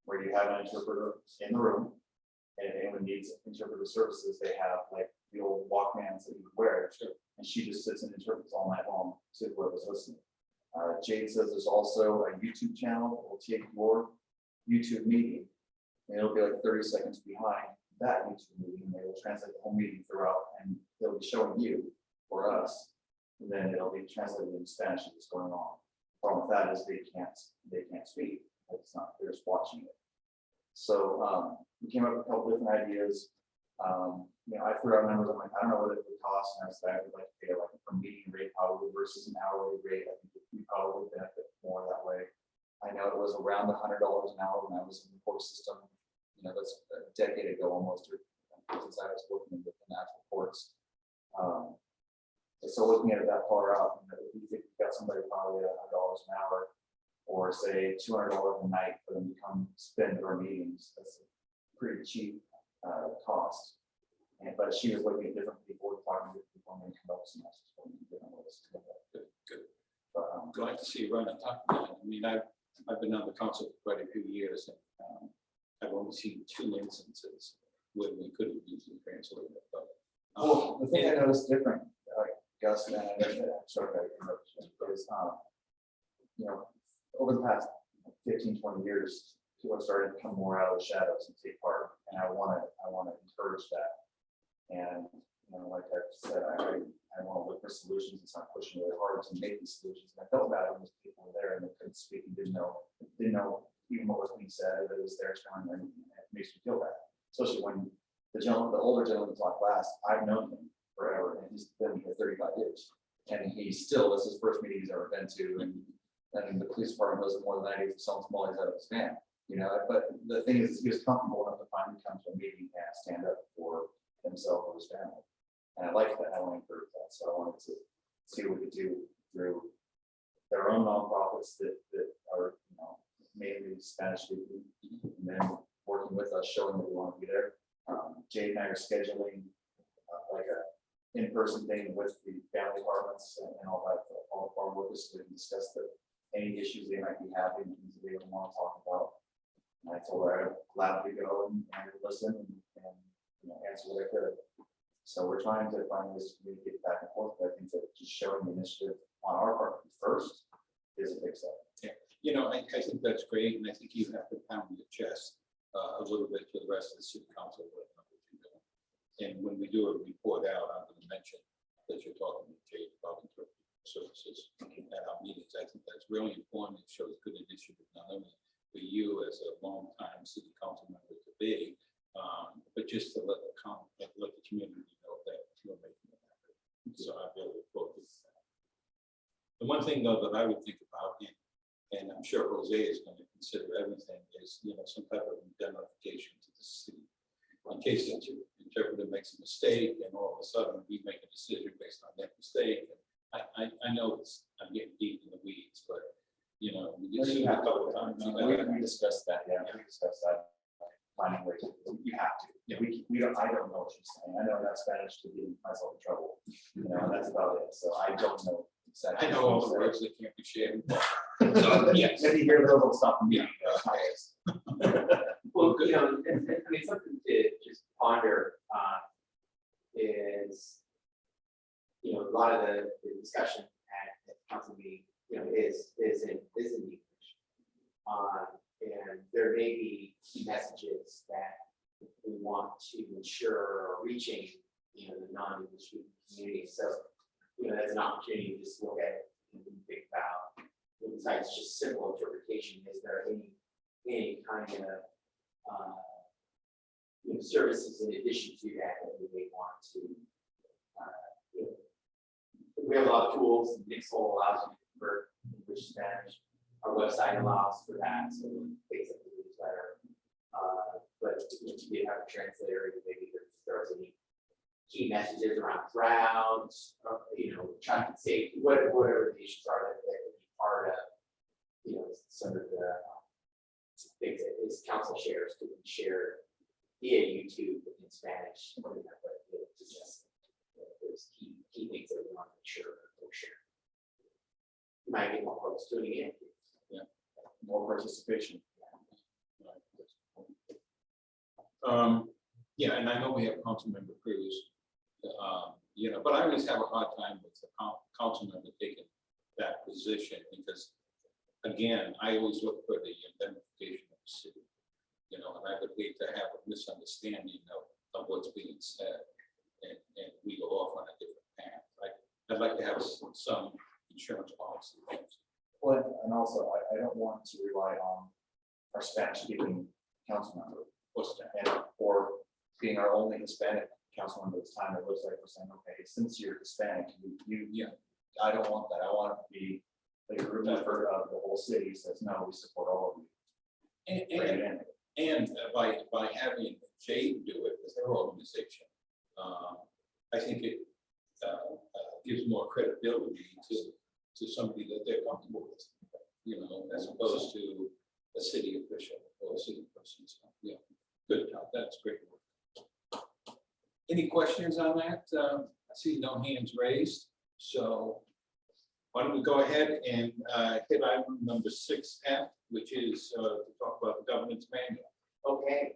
Speaker 4: where you have an interpreter in the room, and if anyone needs interpreter services, they have like the old Walkmans that you would wear, and she just sits and interprets all night long to whoever's listening. Jade says there's also a YouTube channel that will take your YouTube meeting, and it'll be like 30 seconds behind that YouTube meeting, and they will translate the whole meeting throughout, and they'll be showing you or us, and then it'll be translated into Spanish as it's going on. The problem with that is they can't speak. It's not, they're just watching it. So we came up with a couple different ideas. I threw out numbers. I'm like, I don't know what it would cost, and I said I would like to pay like a meeting rate probably versus an hourly rate. I think we probably would benefit more that way. I know it was around $100 an hour when I was in the court system. That's a decade ago almost, since I was working with the national courts. So looking at it that far out, if you think you've got somebody probably at $100 an hour, or say $200 a night for them to come spend their meetings, that's a pretty cheap cost. But she was looking at different people, talking to people, and they come up with some different ways to do that.
Speaker 1: Good.
Speaker 4: But,
Speaker 1: Glad to see you run and talk about it. I mean, I've been on the council for quite a few years, and I've only seen 2 instances where we could have easily translated it. But
Speaker 4: well, the thing I noticed different, Gus, and I'm sorry if I interrupted you, is over the past 15, 20 years, people are starting to come more out of the shadows and take part, and I want to encourage that. And like I said, I want to look for solutions. It's not pushing really hard to make these solutions. And I felt bad when those people were there and they couldn't speak and didn't know even what was being said, that it was their turn, and it makes me feel bad. Especially when the older gentleman talked last, I've known him forever, and he's been here 35 years. And this is his first meeting he's ever been to, and the police department knows it more than I do for some small he's out of his van. But the thing is, he was comfortable enough to finally come to a meeting and stand up for himself or his family. And I like that. I want to encourage that. So I wanted to see what we could do through their own nonprofits that are mainly Spanish speaking, and then working with us, showing that we want to be there. Jade and I are scheduling like a in-person thing with the family departments and all that, all the farm workers, so we can discuss any issues they might be having, things that they don't want to talk about. And I told her I'd gladly go and listen and answer what I could. So we're trying to find ways to communicate back and forth. But I think that just showing the initiative on our part first is a big step.
Speaker 1: yeah, I think that's great, and I think you have to pound your chest a little bit to the rest of the city council. And when we do a report out, I'm going to mention that you're talking to Jade about interpretive services at our meetings. I think that's really important. It shows good initiative, not only for you as a long-time city council member to be, but just to let the community know that you're making it happen. So I really look forward to that. The one thing though that I would think about, and I'm sure Jose is going to consider everything, is some type of indemnification to the city in case that your interpreter makes a mistake and all of a sudden we make a decision based on that mistake. I know I'm getting deep in the weeds, but we get sued a couple of times.
Speaker 4: We discussed that. Yeah, we discussed that. Finding ways. You have to. Yeah, we don't. I don't know what you're saying. I know that Spanish to get myself in trouble. And that's about it. So I don't know exactly.
Speaker 1: I know all the words that can't be shared. So yes.
Speaker 4: If you hear those, I'll stop me.
Speaker 1: Yeah.
Speaker 2: Well, something to just ponder is, a lot of the discussion at the council meeting, is in English. And there may be messages that we want to ensure are reaching, the non-English speaking community. So, that's an opportunity to just look at it and think about, besides just simple interpretation, is there any kind of services in addition to that we may want to. We have a lot of tools. Nixle allows you to convert English to Spanish. Our website allows for that, so things like the newsletter. But if you have a translator, maybe if there's any key messages around droughts, or, traffic safety, whatever the issues are that would be part of, some of the things that this council shares to be shared via YouTube in Spanish. But there's key things that we want to make sure we're sharing. You might get more folks tuning in.
Speaker 3: More participation.
Speaker 1: Yeah, and I know we have Councilmember Cruz, but I always have a hard time with the council member taking that position because, again, I always look for the identification of the city, and I would hate to have a misunderstanding of what's being said, and we go off on a different path. I'd like to have some insurance policy.
Speaker 3: Well, and also, I don't want to rely on our Spanish-speaking council member, or being our only Hispanic council member this time. It looks like we're saying, okay, since you're Hispanic, I don't want that. I want it to be like a group effort of the whole city says, no, we support all of you.
Speaker 1: And by having Jade do it with her organization, I think it gives more credibility to somebody that they're comfortable with, as opposed to a city official or a city person. So, yeah, good job. That's great work. Any questions on that? I see no hands raised. So why don't we go ahead and hit item number 6F, which is to talk about the governance manual.
Speaker 2: Okay,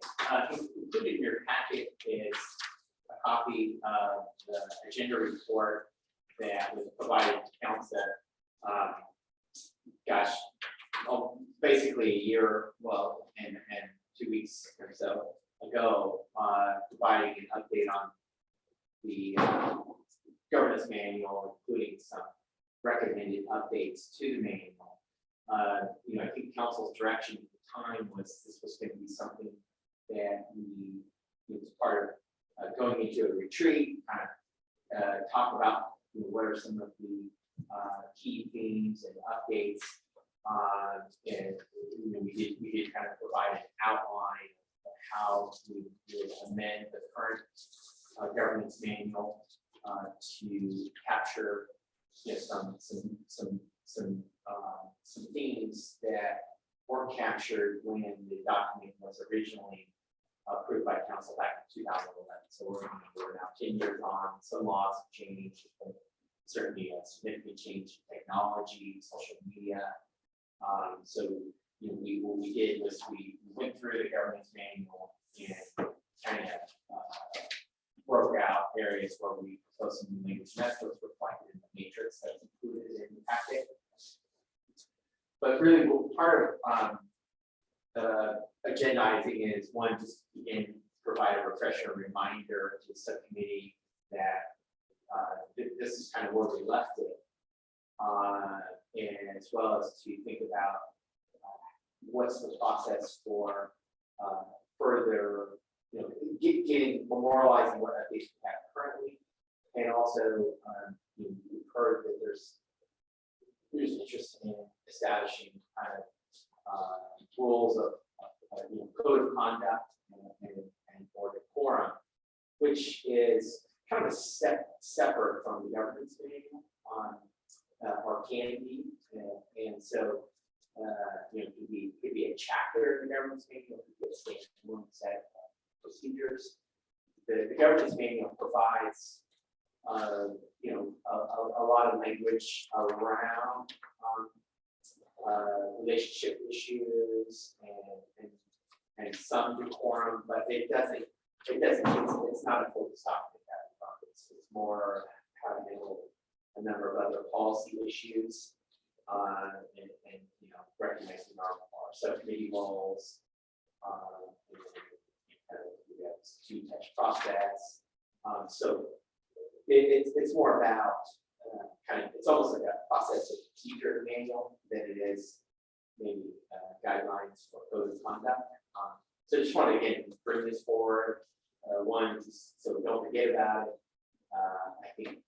Speaker 2: included in your packet is a copy of the agenda report that was provided to council. Basically a year, and 2 weeks or so ago, providing an update on the governance manual, including some recommended updates to the manual. I think council's direction at the time was this was going to be something that we, as part of going into a retreat, kind of talk about what are some of the key themes and updates. And we did kind of provide an outline of how we would amend the current governance manual to capture some themes that weren't captured when the document was originally approved by council back in 2011. So we're now 10 years on. Some laws have changed, certainly a significant change in technology, social media. So what we did was we went through the governance manual and kind of broke out areas where we proposed some new language. That's what's reflected in the matrix that's included in the packet. But really, part of agendizing is one, just again provide a refresher reminder to the subcommittee that this is kind of where we left it, and as well as to think about what's the process for further, getting memorializing what updates we have currently, and also we've heard that there's interest in establishing kind of rules of code of conduct and or decorum, which is kind of separate from the governance manual or can be, and so it could be a chapter in the governance manual, it could be a standalone set of procedures. The governance manual provides a lot of language around relationship issues and some decorum, but it's not a full stop. It's more how to handle a number of other policy issues and recognizing our subcommittee roles. We have this two-touch process. So it's more about it's almost like a process of procedure manual than it is maybe guidelines for code of conduct. So just want to again bring this forward, one, just so we don't forget about it. I think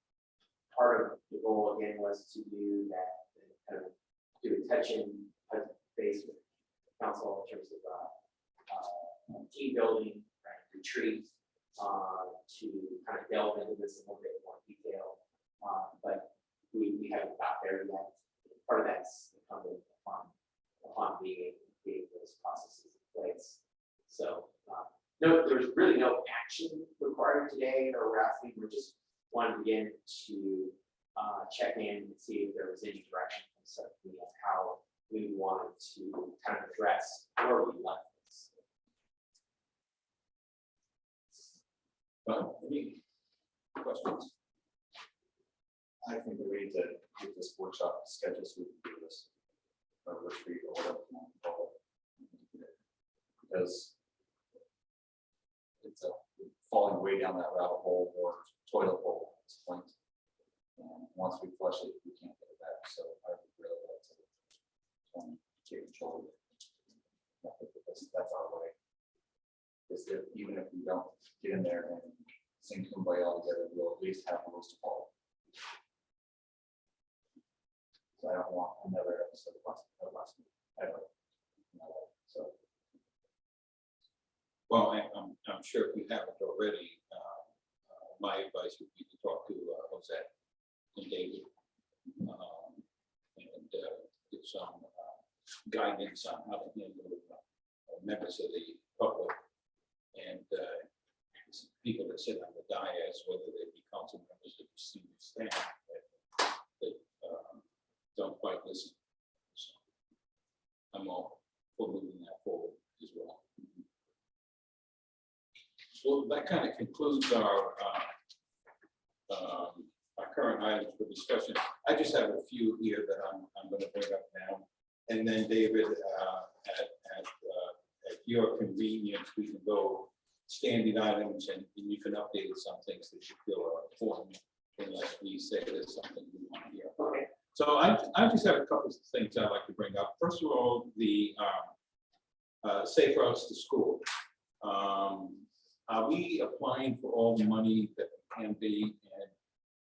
Speaker 2: part of the goal again was to do that, kind of do a touch base with council in terms of team building, right, retreat, to kind of delve into this in a little bit more detail. But we haven't got there yet. Part of that's incumbent upon being those processes in place. So no, there's really no action required today or asking. We're just wanting again to check in and see if there was any direction from Subcommitee of how we wanted to kind of address where we left this.
Speaker 1: Well, any questions?
Speaker 4: I think that we need to get this workshop scheduled so we can do this. Or retreat or whatever you want to call it. Because it's falling way down that rabbit hole or toilet hole at this point. And once we flush it, we can't get it back. So I would really like to take control of it. I think that's our way. Is that even if we don't get in there and sing Kumbaya all together, we'll at least have rules to follow. So I don't want another episode of last week ever. So.
Speaker 1: Well, I'm sure if you haven't already, my advice would be to talk to Jose and David and get some guidance on how to handle members of the public and people that sit on the dais, whether they be council members or senior staff that don't quite listen. So I'm all for moving that forward as well. So that kind of concludes our current items for discussion. I just have a few here that I'm going to bring up now, and then David, at your convenience, we can go standing items, and you can update some things that you feel are important, unless we say there's something we want to hear.
Speaker 2: Okay.
Speaker 1: So I just have a couple of things I'd like to bring up. First of all, the safe routes to school. Are we applying for all the money that can be, and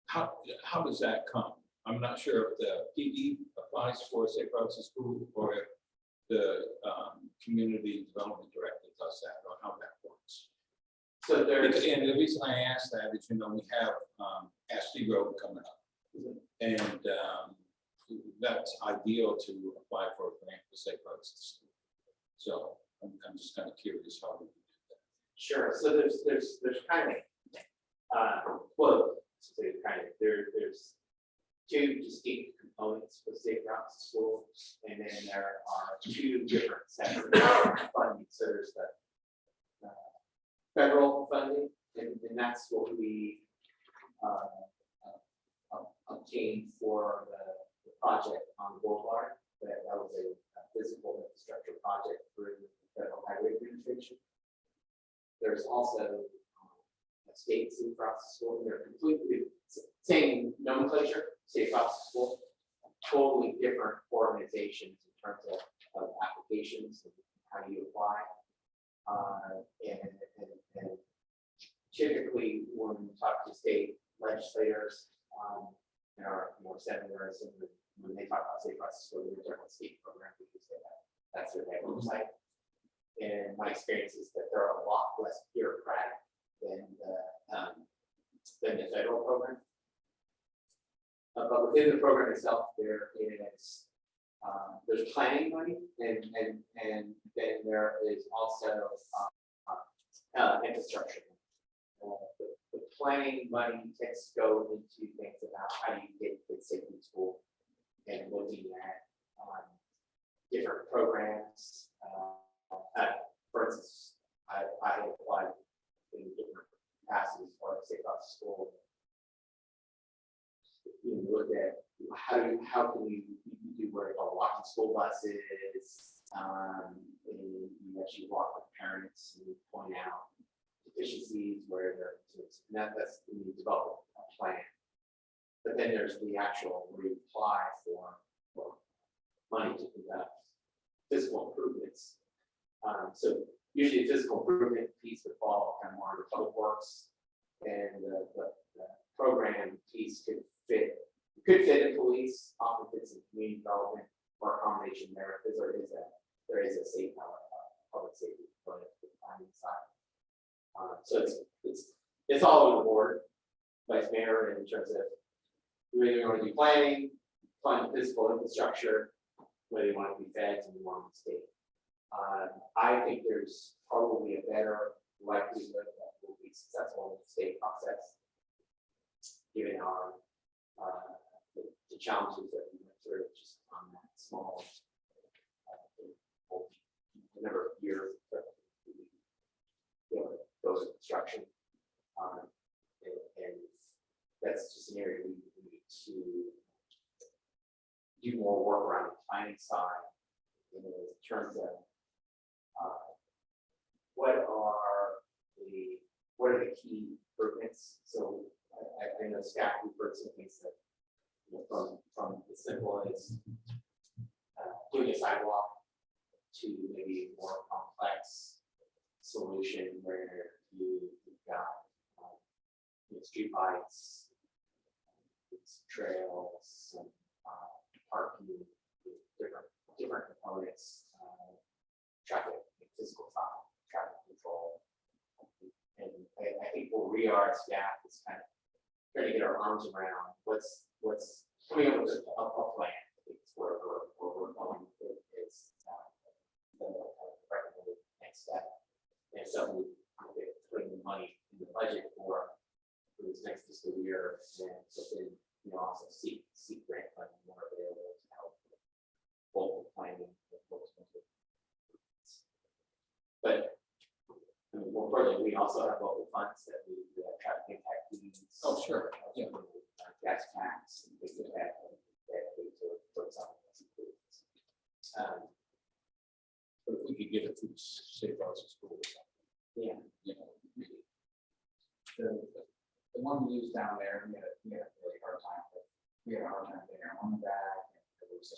Speaker 1: how does that come? I'm not sure if the PD applies for safe routes to school or if the community development director does that, or how that works.
Speaker 2: So there's
Speaker 1: And the reason I ask that is, we have Ashley Road coming up, and that's ideal to apply for a grant for safe routes to school. So I'm just kind of curious how we do that.
Speaker 2: sure. So there's kind of well, so there's two distinct components for safe routes to school, and then there are two different sets of funding. So there's the federal funding, and that's what we obtained for the project on the boulevard. That was a physical infrastructure project through the Federal Highway Administration. There's also a state safe routes to school. They're completely same nomenclature, safe routes to school, totally different organizations in terms of applications and how you apply. And typically, when we talk to state legislators and our senators, and when they talk about safe routes to school, they're talking about state program because that's their website. And my experience is that they're a lot less bureaucratic than the federal program. But within the program itself, there is there's planning money, and then there is also infrastructure. The planning money tends to go into things about how do you get kids safe in school, and looking at different programs. For instance, I applied in different capacities for safe routes to school. You look at how can we do what are called walking school buses, and you actually walk with parents and point out deficiencies where that's when you develop a plan. But then there's the actual where you apply for money to conduct physical improvements. So usually the physical improvement piece would fall kind of more under public works. And the program piece could fit in police, often fits in community development or a combination there, because there is a safe, public safety component to the planning side. So it's all over the board, Vice Mayor, in terms of whether you want to do planning, fund physical infrastructure, whether you want to be feds and you want to be state. I think there's probably a better likelihood that we'll be successful in the state process, given our the challenges that we went through just on that small number of years that those construction, and that's just an area we need to do more work around the planning side in terms of what are the key improvements. So I know staff we've heard some things that, you know, from as simple as doing a sidewalk to maybe a more complex solution where you've got street lights, trails, and parking, different components, traffic, physical traffic control. And I think where we are as staff is kind of trying to get our arms around what's coming up with a plan. I think it's where we're going with it is the recommended next step. And so we're putting the money in the budget for this next fiscal year, and then also seek grant funding more available to help with both planning and folks. But more importantly, we also have local funds that we traffic impact fees.
Speaker 1: Oh, sure. Yeah.
Speaker 2: Gas tax and things like that. Towards some of those improvements.
Speaker 1: But if we could get it through safe houses school or something.
Speaker 2: Yeah.
Speaker 1: You know,
Speaker 3: The one we used down there, we had a really hard time with. We had a hard time getting our money back. It was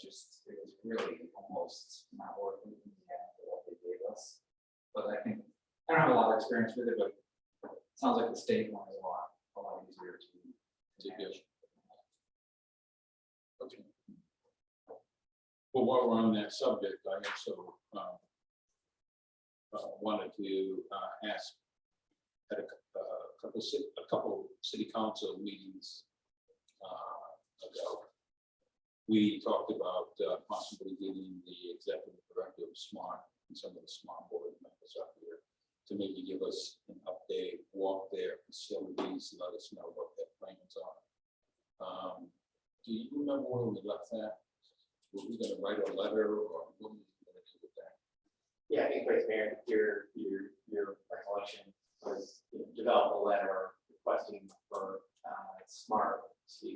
Speaker 3: really almost not worth it in the end for what they gave us. But I think, I don't have a lot of experience with it, but it sounds like the state one is a lot easier to manage.
Speaker 1: okay. Well, while we're on that subject, I also wanted to ask at a couple city council meetings ago, we talked about possibly getting the executive director of SMART and some of the SMART board members up here to maybe give us an update, walk their facilities, let us know what their plans are. Do you remember where we left that? Were we going to write a letter, or what were we going to do with that?
Speaker 2: Yeah, I think Vice Mayor, your recollection was develop a letter requesting for SMART to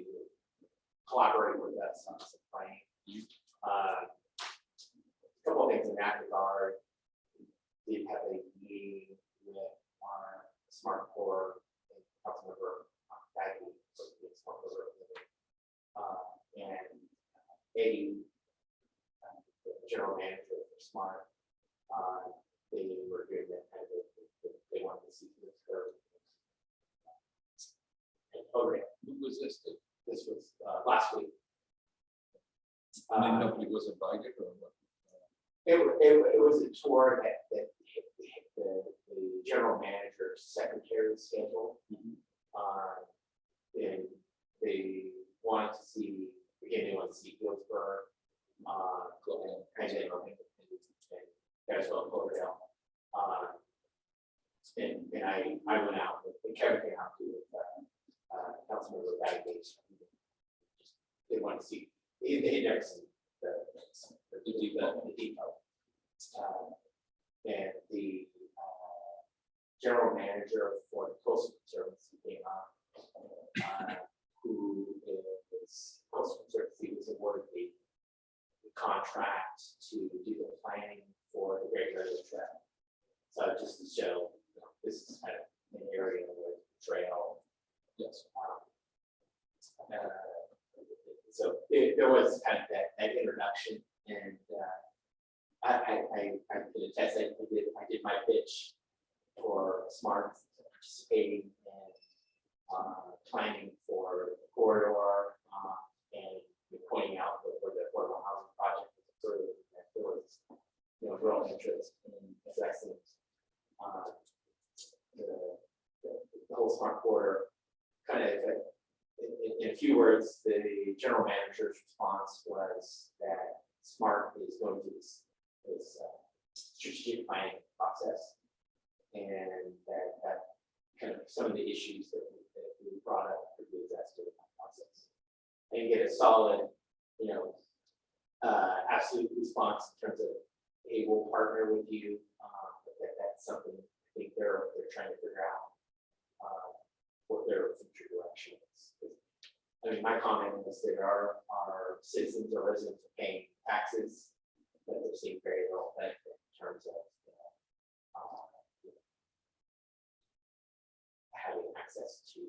Speaker 2: collaborate with us on some planning. A couple of things in that regard. We did have a meeting with our SMART board and Councilmember Bagley, and Eddie, the general manager for SMART. They were doing that kind of, they wanted to see this curve.
Speaker 1: Who was this?
Speaker 2: This was last week.
Speaker 1: And nobody was invited, or what?
Speaker 2: It was a tour that the general manager's secretary scheduled. And they wanted to see, again, they wanted to see Fieldsburg, and as well Cloverdale. And I went out with Kevin came out with Councilmember Bagley. They wanted to see, they had never seen the detail. And the general manager for the Coastal Conservancy came out, who is Coastal Conservancy was awarded the contract to do the planning for the Great River Trail. So just to show, this is kind of an area where the trail.
Speaker 1: Yes.
Speaker 2: So there was kind of that introduction, and I can attest that I did my my pitch for Smart participating in planning for the corridor and pointing out that for the affordable housing project, that there was, real interest in addressing the whole Smart corridor. Kind of, in a few words, the general manager's response was that Smart is going through this strategic planning process, and that kind of some of the issues that we brought up could be addressed in that process, and get a solid, absolute response in terms of, hey, we'll partner with you. That's something I think they're trying to figure out what their future direction is. I mean, my comment was that our citizens or residents are paying taxes, but they're seeing very little benefit in terms of having access to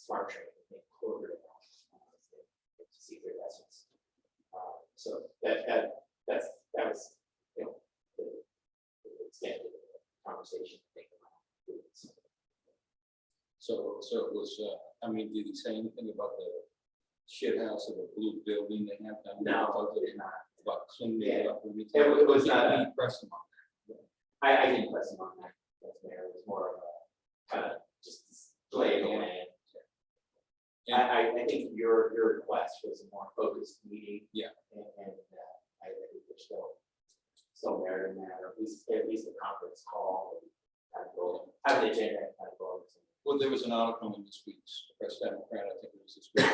Speaker 2: smart training in Cloverdale to see their residents. So that was the extent of the conversation.
Speaker 1: So it was, did he say anything about the shit house or the blue building they have down there?
Speaker 2: No, it did not.
Speaker 1: About cleaning it up? Or anything?
Speaker 2: It was not
Speaker 1: Did
Speaker 2: a-
Speaker 1: he press him on that?
Speaker 2: I didn't press him on that. That's there. It was more of a kind of just play it in. I think your request was a more focused meeting.
Speaker 1: Yeah.
Speaker 2: And I think we're still there in that, or at least a conference call. And kind of go, have an agenda and kind of go over some.
Speaker 1: Well, there was an article in this week's Press Democrat, I think it was this week,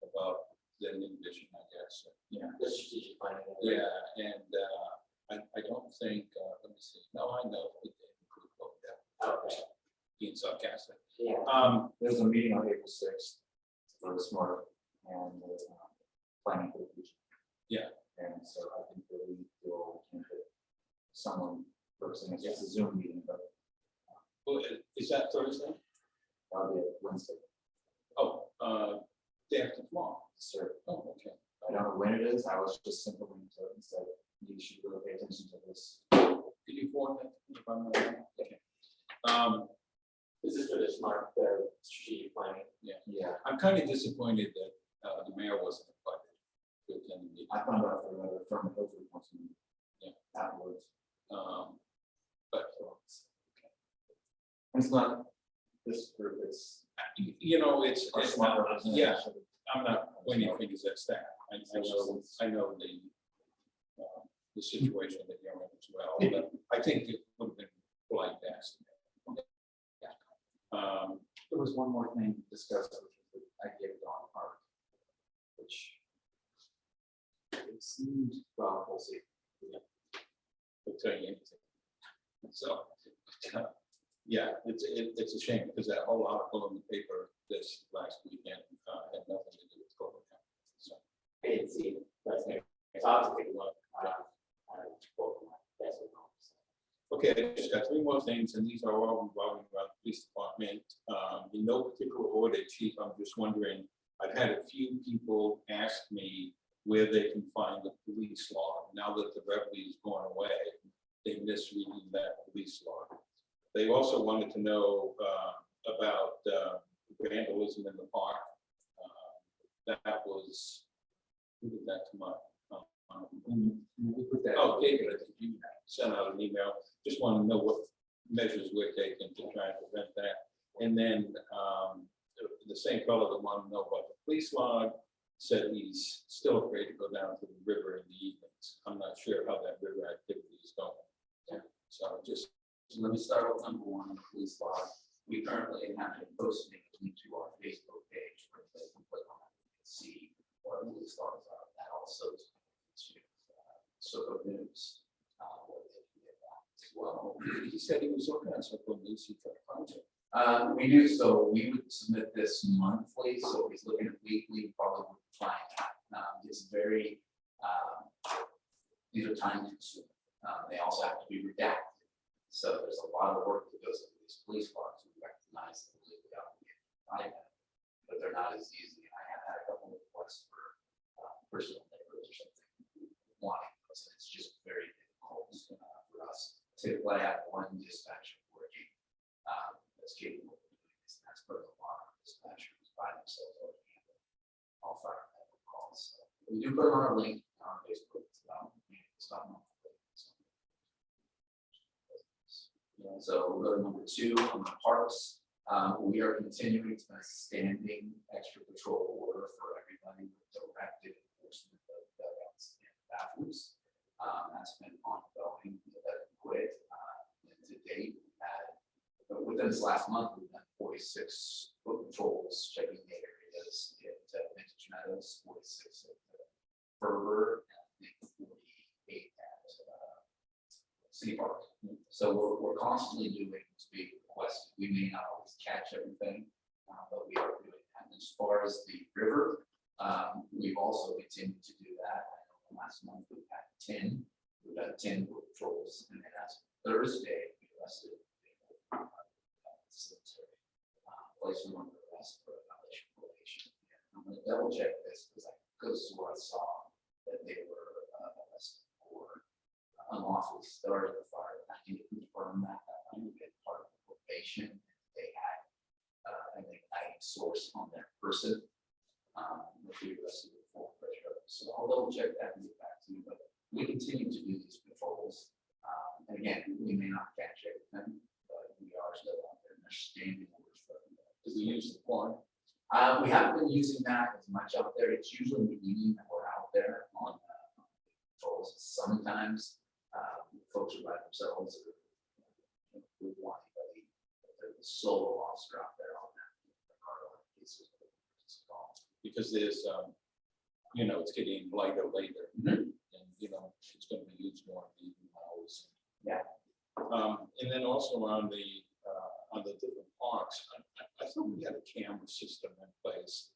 Speaker 1: about the new vision, I guess. Yeah.
Speaker 2: The strategic planning.
Speaker 1: Yeah, and I don't think, let me see, no, I know it did include Cloverdale.
Speaker 2: Okay.
Speaker 1: In Subcommitee.
Speaker 2: Yeah.
Speaker 4: There's a meeting on April 6th for the Smart and planning for the future.
Speaker 1: Yeah.
Speaker 4: And so I think that we will get someone person. It's just a Zoom meeting, but
Speaker 1: Well, is that Thursday?
Speaker 4: that'll be Wednesday.
Speaker 1: Oh, day after tomorrow.
Speaker 4: Sir,
Speaker 1: Oh, okay.
Speaker 4: I don't know when it is. I was just simply to instead you should really pay attention to this.
Speaker 1: Did you forward that? If I'm not wrong? Okay.
Speaker 2: This is for the Smart strategic planning.
Speaker 4: Yeah,
Speaker 1: I'm kind of disappointed that the mayor wasn't invited to attend the meeting.
Speaker 4: I found out from the firm health reports
Speaker 1: Yeah.
Speaker 4: afterwards.
Speaker 1: But
Speaker 4: It's not this group. It's
Speaker 1: it's
Speaker 4: our Smart
Speaker 1: yeah.
Speaker 4: representation.
Speaker 1: I'm not pointing fingers at staff. I know the situation that you're in as well, but I think it would have been polite to ask.
Speaker 4: There was one more thing to discuss, which was the idea of Dawn Park, which it seemed, well, we'll see.
Speaker 1: I'll tell you anything. So, yeah, it's a shame because that whole article in the paper this last weekend had nothing to do with COVID. So,
Speaker 2: I didn't see it, but it's hard to take a look. Both of my best homes.
Speaker 1: okay, I just got three more things, and these are all revolving around the police department. In no particular order, Chief, I'm just wondering, I've had a few people ask me where they can find the police log. Now that the revenue is going away, they miss reading that police log. They also wanted to know about vandalism in the park. That was, who did that come up?
Speaker 4: We put that.
Speaker 1: Oh, David, I think you sent out an email. Just want to know what measures we're taking to try and prevent that. And then the same fellow that wanted to know about the police log said he's still afraid to go down to the river in the evenings. I'm not sure how that river activity is going. Yeah. So just
Speaker 3: Let me start with number one, the police log. We currently have been posting a link to our Facebook page where they can click on it and see what the police logs are. That also is to Soco News, where they can get that as well.
Speaker 1: he said he was looking at some news he could find it.
Speaker 3: We do, so we would submit this monthly, so if he's looking at weekly, probably would find that. It's very, these are time consuming. They also have to be redacted. So there's a lot of work that goes into these police logs. We recognize that we have to find them, but they're not as easy. I have had a couple of requests for personal neighbors or something wanting those. It's just very difficult for us. glad I have one dispatcher working, that's capable of doing this, and that's for a lot of dispatchers by themselves or handle all fire calls. So we do put it on our link on Facebook. It's not so we'll go to number 2 on the parks. We are continuing to a standing extra patrol order for everybody with directed enforcement of dugouts and bathrooms. That's been ongoing, quit. And to date, we've had, within this last month, we've done 46 foot patrols checking the areas at Vintage Meadows, 46 at Ferber, and I think 48 at City Park. So we're constantly doing what's being requested. We may not always catch everything, but we are doing that. And as far as the river, we've also continued to do that. I know last month we had 10. We've had 10 patrols, and then as Thursday, we arrested place them under arrest for a violation of probation. I'm going to double check this because this is where I saw that they were arrested for unlawfully starting the fire. I need to confirm that. I would get part of the probation. They had an igniting source on their person, which we arrested for pressure. So I'll double check that and get back to you. But we continue to do these patrols. And again, we may not catch everything, but we are still out there and they're standing orders for them.
Speaker 1: Do we use the form?
Speaker 3: We haven't been using that as much out there. It's usually in the evening that we're out there on patrols. Sometimes folks are by themselves or we want anybody, there's a solo officer out there on that.
Speaker 1: Because there's, it's getting lighter later, and it's going to be used more in the evening hours.
Speaker 3: Yeah.
Speaker 1: And then also on the different parks, I thought we had a camera system in place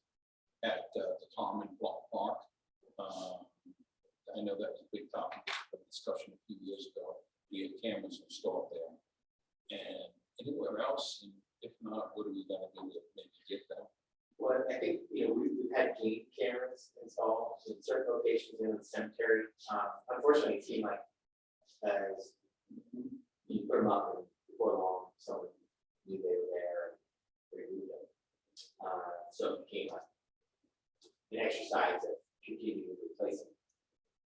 Speaker 1: at the Tom and Block Park. I know that was a big topic of discussion a few years ago. We had cameras installed there, and anywhere else. And if not, what are we going to do to maybe get them?
Speaker 2: Well, I think, we've had gate cameras installed in certain locations in the cemetery. Unfortunately, it seemed like as you put them up and before long, someone knew they were there and they moved them. So it became like an exercise of continuing to replace them.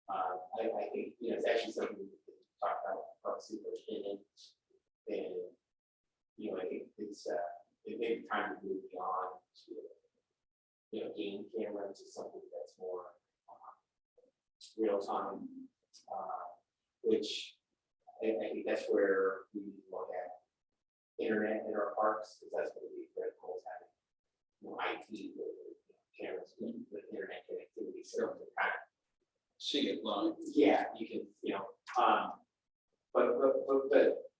Speaker 2: I think, it's actually something we can talk about park superintendent. And, I think it may be time to move beyond to, game camera to something that's more real time, which I think that's where we look at internet in our parks, because that's going to be critical, having IT with cameras with internet connectivity. So to kind of
Speaker 1: See it live.
Speaker 2: yeah, you can, but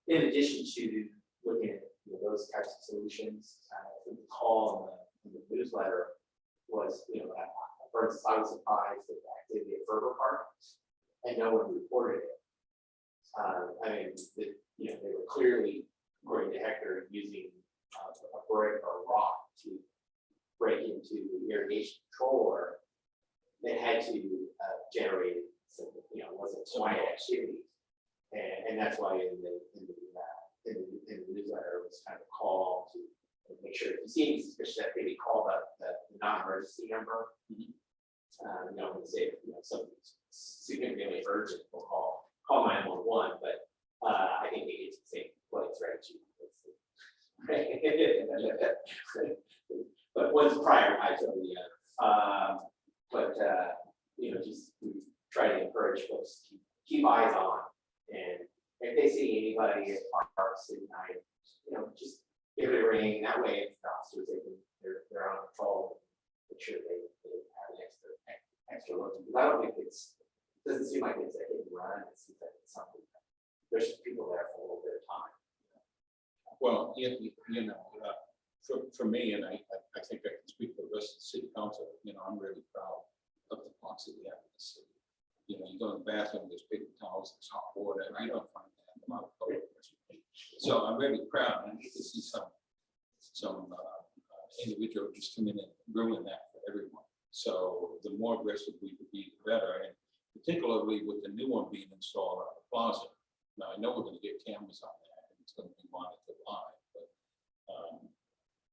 Speaker 2: in addition to looking at those types of solutions, the call in the newsletter was, for instance, I was surprised at the activity at Ferber Park, and no one reported it. They were clearly, according to Hector, using a brick or a rock to break into the irrigation controller that had to generate some, wasn't quiet activity, and that's why in the newsletter it was kind of a call to make sure if you see any suspicious activity, call the non-emergency number. And say something's significantly urgent, we'll call 911, but I think they get to the same place, right? But one's prioritized over the other. Just we try to encourage folks to keep eyes on, and if they see anybody at parks at night, just give it a ring. That way, if the officers they're on patrol, make sure they have an extra look. Because I don't think it doesn't seem like it's a hit and run. It seems like it's something that there's people there for a little bit of time.
Speaker 1: Well, for me, and I think I can speak for the rest of the city council, I'm really proud of the parks that we have in the city. You go in the bathroom, there's paper towels, there's hot water, and I don't find that in a lot of public places. So I'm really proud, and I need to see some individual just come in and ruin that for everyone. So the more aggressive we could be, the better, and particularly with the new one being installed at the plaza, Now, I know we're gonna get cameras on that, and it's gonna be monitored live, but,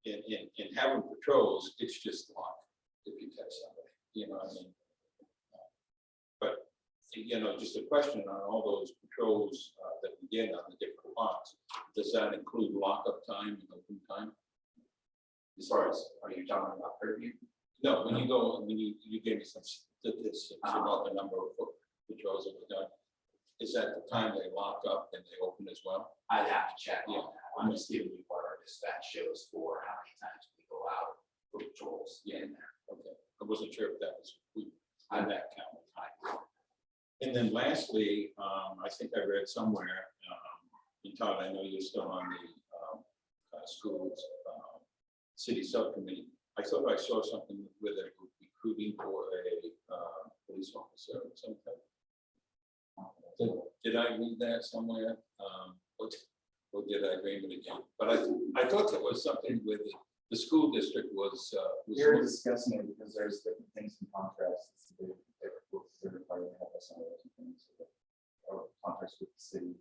Speaker 1: in having patrols, it's just luck if you catch somebody, you know what I mean? But, you know, just a question on all those patrols that we get on the different lots, does that include lockup time and open time?
Speaker 3: As far as, are you talking about curfew?
Speaker 1: No, when you go, when you gave me some statistics about the number of patrols that were done, is that the time they lock up and they open as well?
Speaker 2: I'd have to check
Speaker 1: Yeah.
Speaker 2: on that. I'm just giving you what our dispatch shows for how many times we go out for patrols in there.
Speaker 1: Okay, I wasn't sure if that was, we, on that count. And then lastly, I think I read somewhere, Todd, I know you're still on the schools, city subcommittee. I thought I saw something with a recruiting for a police officer or something. Did I read that somewhere? Or did I dream it again? But I thought there was something with the school district was.
Speaker 4: We're discussing it because there's different things in contracts. They're required to have us on those things. Or contracts with the city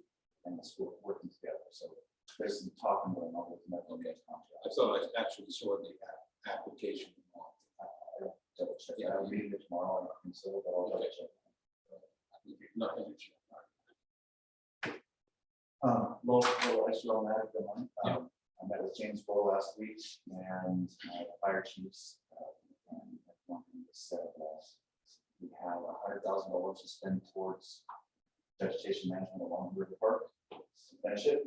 Speaker 4: and the school working together. So there's some talking going on with the contract.
Speaker 1: I thought I actually saw the application.
Speaker 4: Double check. Yeah, I'll meet it tomorrow. I don't think so, but I'll double check.
Speaker 1: Nothing.
Speaker 4: Little extra on that, if you don't mind. I met with James Bull last week and the fire chiefs. And one thing was said, we have $100,000 to spend towards vegetation management along the river park to finish it.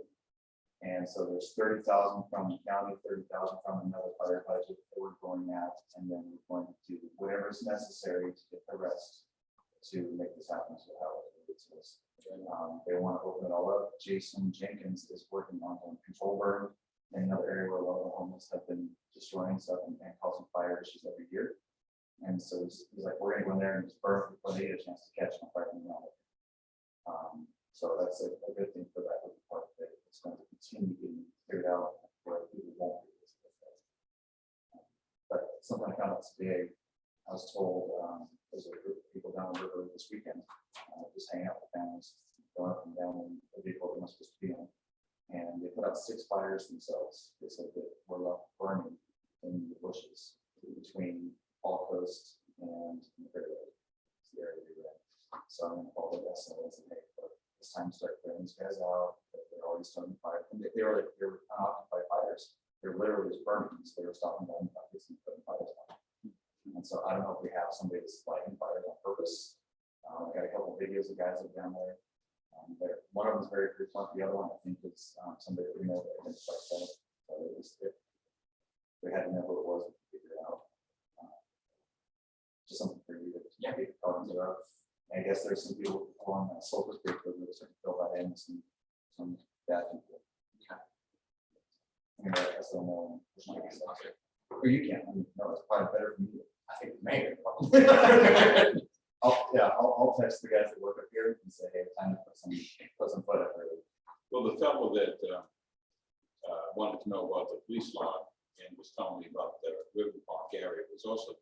Speaker 4: And so there's 30,000 from the county, 30,000 from another fire budget that we're going at, and then we're going to do whatever is necessary to get the rest to make this happen. So how it is. They want to open it all up. Jason Jenkins is working on a control burn in another area where a lot of the homeless have been destroying stuff and causing fire issues every year. And so he's like, we're gonna go in there and just burn before they get a chance to catch them fire. So that's a good thing for that part of it. It's going to continue getting figured out where people won't be. But something I found out today, I was told there's a group of people down the river this weekend, just hanging out with families, going up and down in a vehicle they're not supposed to be in. And they put out 6 fires themselves. They said that were left burning in the bushes between Fall Coast and the Fairway. It's the area we were in. So I'm going to call the SO and say, hey, it's time to start clearing these guys out. They're already starting fire. And they were unoccupied fires. They're literally just burning. So they were stopping them by putting fires out. And so I don't know if we have somebody that's lighting fires on purpose. I got a couple of videos of guys that are down there. One of them is very frequent. The other one, I think, is somebody we know that identified that. So it was, we had to know who it was to figure it out. Just something for you to be talking about. I guess there's some people along that Sulphur Creek that really start to fill that in, some bad people. Anyway, I still know. Or you can't. I mean, no, it's probably better for me. I think the mayor. I'll text the guys that work up here and say, hey, time to put some foot up there.
Speaker 1: Well, the fellow that wanted to know about the police law and was telling me about the river park area was also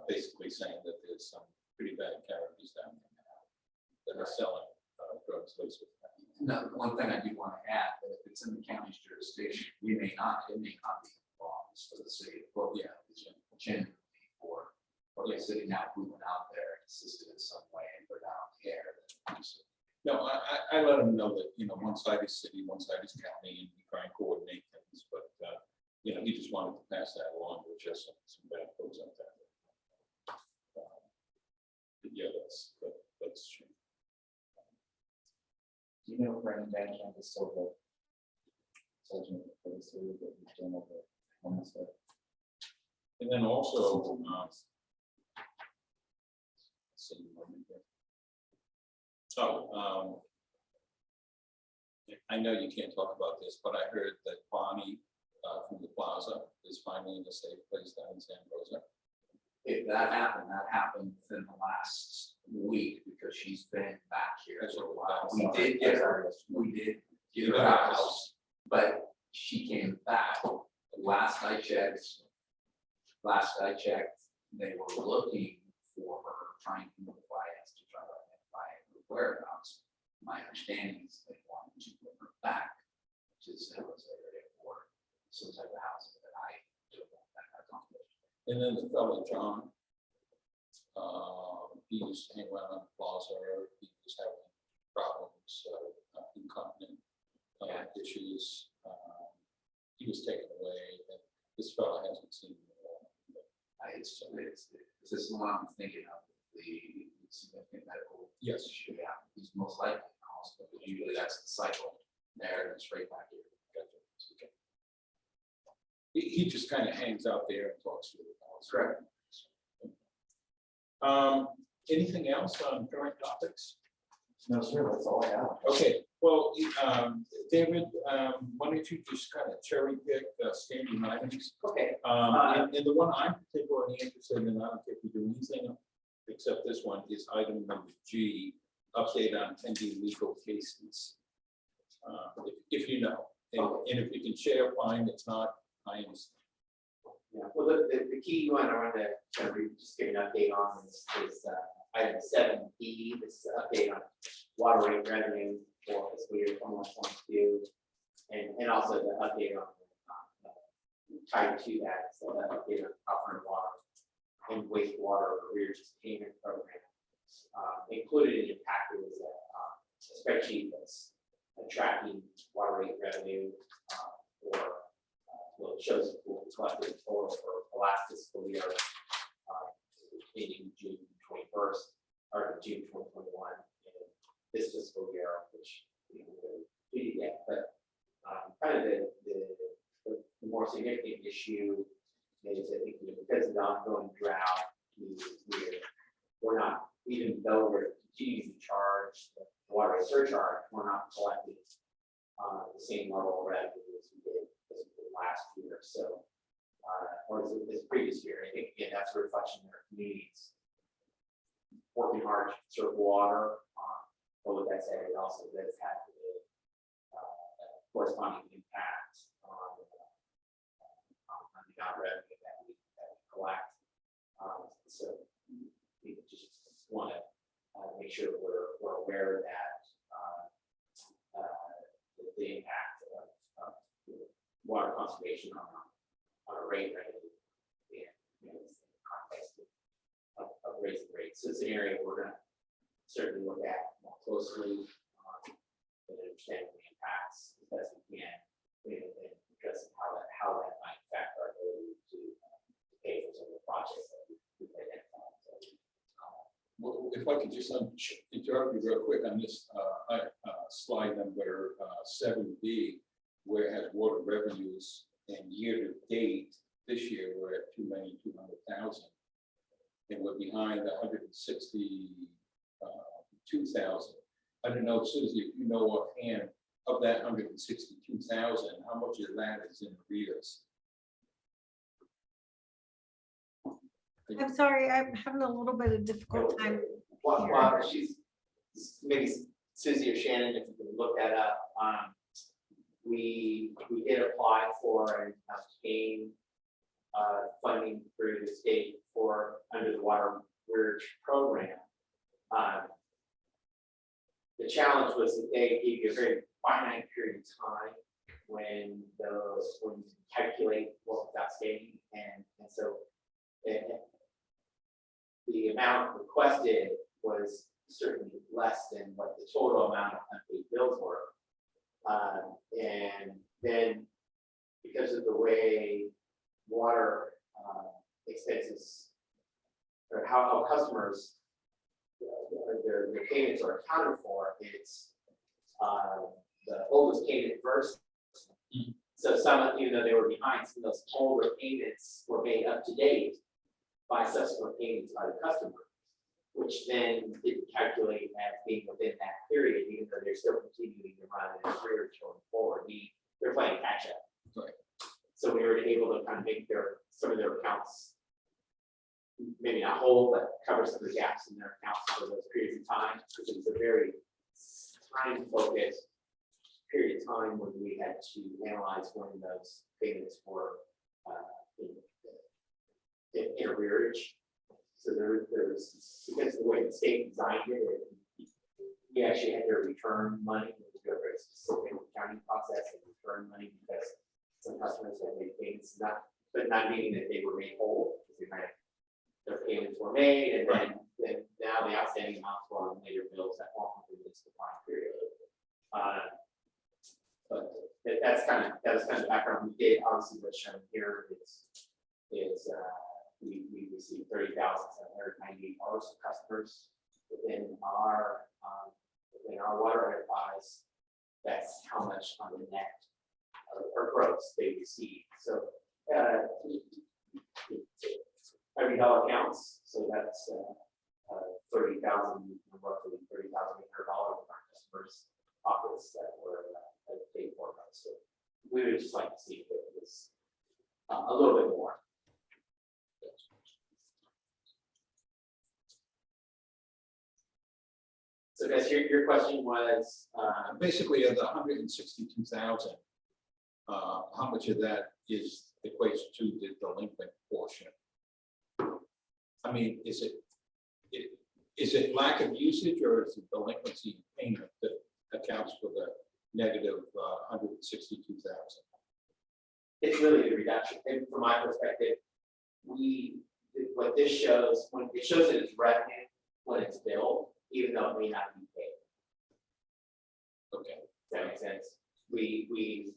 Speaker 1: basically saying that there's some pretty bad characters down there now that are selling drugs.
Speaker 3: No, one thing I do want to add, that if it's in the county's jurisdiction, it may not be laws for the city of Cloverdale. It's genuinely for the city now, if we went out there and assisted in some way and put out the air.
Speaker 1: No, I let them know that, you know, one side is city, one side is county, and we try and coordinate things, but, you know, he just wanted to pass that along with just some bad folks out there. Yeah, that's true.
Speaker 4: Do you know Brandon Bannon is still the sergeant for the city that he's doing all the homeless stuff?
Speaker 1: And then also, I know you can't talk about this, but I heard that Bonnie from the plaza is finally in a safe place down in San Rosa.
Speaker 3: If that happened within the last week because she's been back here for a while. We did get her a house, but she came back. Last I checked, they were looking for her, trying to notify us to try to identify her whereabouts.
Speaker 4: my understanding is they want to put it back to the San Jose area for some type of housing that I don't want that accomplished.
Speaker 1: And then the fellow John, he used to hang around on the plaza, he was having problems, incontinent issues. He was taken away, and this fellow hasn't seen him at all.
Speaker 4: It's this is the one I'm thinking of, the significant medical.
Speaker 1: Yes.
Speaker 4: issue. Yeah, he's most likely in the hospital, but usually that's the cycle, there, and it's right back here.
Speaker 1: Okay. He just kind of hangs out there and talks to the fellows.
Speaker 4: Correct.
Speaker 1: Anything else on current topics?
Speaker 4: No, sir, that's all I have.
Speaker 1: Okay, well, David, why don't you just kind of cherry pick standing items?
Speaker 2: Okay,
Speaker 1: And the one I'm particularly interested in, I don't think we do anything except this one, is item number G, update on pending legal cases. If you know, and if you can share, fine, it's not, I understand.
Speaker 2: yeah, well, the key one I wanted to kind of just give an update on is item 7B, this update on water rate revenue for fiscal year 21-22, and also the update on tied to that, so that update on offering water and wastewater arrears payment program. Included in your packet is a spreadsheet that's tracking water rate revenue well, it shows what we collected total for the last fiscal year, ending June 21st, or June 2021, and this fiscal year, which we haven't completed yet, but kind of the more significant issue is that because of the ongoing drought, we're not, even though we're continuing to charge the water surcharge, we're not collecting the same level of revenue as we did last year. So, or this previous year, I think again that's a reflection of our communities working hard to conserve water. But with that said, it also does have a corresponding impact on the amount of revenue that we collect. So we just want to make sure that we're aware of that the impact of water conservation on a rate revenue in the context of raising rates. So it's an area we're going to certainly look at more closely and understand the impacts as best we can and addressing how that might affect our ability to pay for some of the projects that we've identified. So,
Speaker 1: Well, if I could just interrupt you real quick on this slide number 7B, where it has water revenues and year to date, this year we're at 2,200,000. And we're behind 162,000. I don't know, Susie, if you know offhand, of that 162,000, how much of that is in arrears?
Speaker 7: I'm sorry, I'm having a little bit of difficult time.
Speaker 2: while she's maybe Susie or Shannon, if you can look that up, we did apply for an obtain funding through the state for under the water bridge program. The challenge was that they gave you a very finite period of time when you calculate what was outstanding, and so the amount requested was certainly less than what the total amount of unpaid bills were. And then because of the way water expenses or how customers their payments are accounted for, it's the oldest payment first. So some, even though they were behind, some of those older payments were made up to date by subsequent payments by the customer, which then didn't calculate as being within that period, even though they're still continuing to run an arrears going forward. They're playing catch up.
Speaker 1: Right.
Speaker 2: So we were able to kind of make some of their accounts maybe not whole, but cover some of the gaps in their accounts for those periods of time, because it was a very time-focused period of time when we had to analyze when those payments were in arrearage. So there was, because of the way the state designed it, we actually had to return money, we go through a specific accounting process and return money because some customers had made payments, but not meaning that they were made whole, because they might have, their payments were made, and then now the outstanding amounts were on later bills that won't be this defined period. But that was kind of the background. We did, obviously what's shown here is we received $30,798 from customers within our water enterprise. That's how much on the net or gross they received. So every dollar counts. So that's $30,000, roughly $30,800 of our customers' pockets that were paid for. So we would just like to see if it was a little bit more. So guys, your question was,
Speaker 1: Basically, of the 162,000, how much of that equates to the delinquent portion? I mean, is it lack of usage, or is it delinquency payment that accounts for the negative 162,000?
Speaker 2: it's really the reduction. And from my perspective, what this shows, when it shows it as revenue when it's billed, even though it may not be paid.
Speaker 1: Okay,
Speaker 2: Does that make sense? We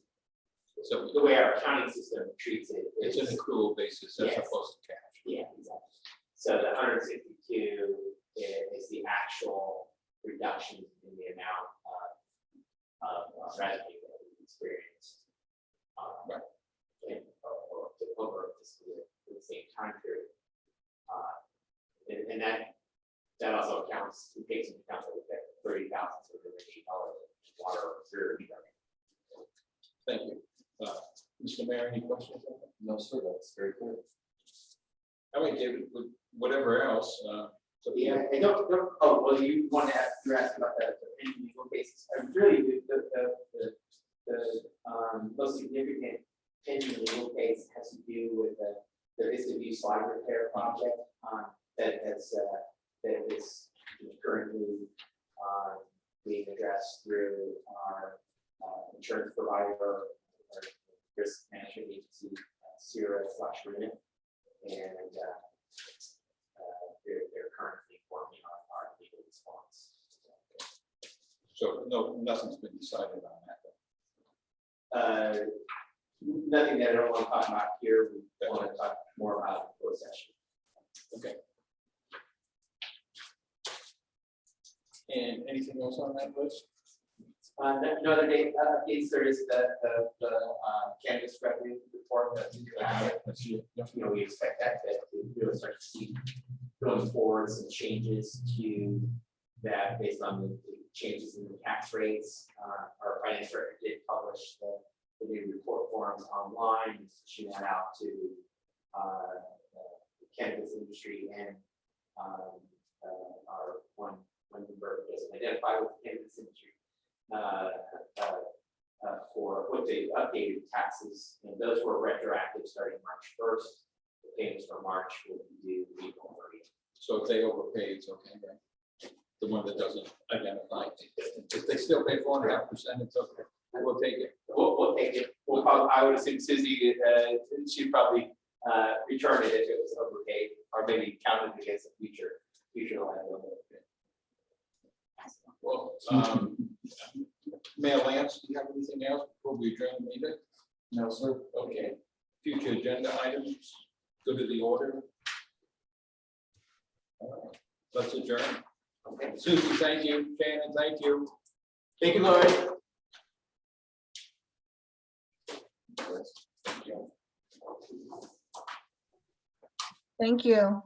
Speaker 1: so
Speaker 2: the way our accounting system treats it
Speaker 1: it's
Speaker 2: is
Speaker 1: an accrual basis as
Speaker 2: Yes.
Speaker 1: opposed to cash.
Speaker 2: yeah, exactly. So the 162 is the actual reduction in the amount of revenue that we've experienced.
Speaker 1: Right.
Speaker 2: Over the same time period. And that also accounts, it takes into account that we get $30,000 so $8 water or sewer.
Speaker 1: Thank you. Mr. Mayor, any questions?
Speaker 4: No, sir, that's very clear.
Speaker 1: All right, David, whatever else. So
Speaker 2: Yeah, I don't, oh, well, you want to ask, you're asking about the pending legal cases. Really, the most significant pending legal case has to do with the Vista View slide repair project that is currently being addressed through our insurance provider or risk management agency, Sierra/Renit, and they're currently working on our legal response.
Speaker 1: So nothing's been decided on that.
Speaker 2: Nothing that I don't want to talk about here. We want to talk more about in closed session.
Speaker 1: Okay. And anything else on that list?
Speaker 2: No other updates. There is the cannabis revenue report that
Speaker 1: Let's see.
Speaker 2: we expect that to really start to see going forward some changes to that based on the changes in the tax rates. Our finance director did publish the new report forms online, pushing that out to the cannabis industry and our one member doesn't identify with the cannabis industry for what they updated taxes, and those were retroactive starting March 1st. The payments for March will be due April 30th.
Speaker 1: So if they overpay, it's okay, right? The one that doesn't identify, if they still pay 4.5%, it's okay. We'll take it.
Speaker 2: We'll take it. We'll probably, I would assume Susie, she'd probably return it if it was overpaid, or maybe counted against a future liability.
Speaker 1: Well, Mayor Lance, do you have anything else before we adjourn the meeting?
Speaker 4: No, sir.
Speaker 1: Okay. Future agenda items, go to the order. All right. Let's adjourn.
Speaker 2: Okay.
Speaker 1: Susie, thank you. Shannon, thank you.
Speaker 2: Thank you, Lloyd.
Speaker 5: Thank you.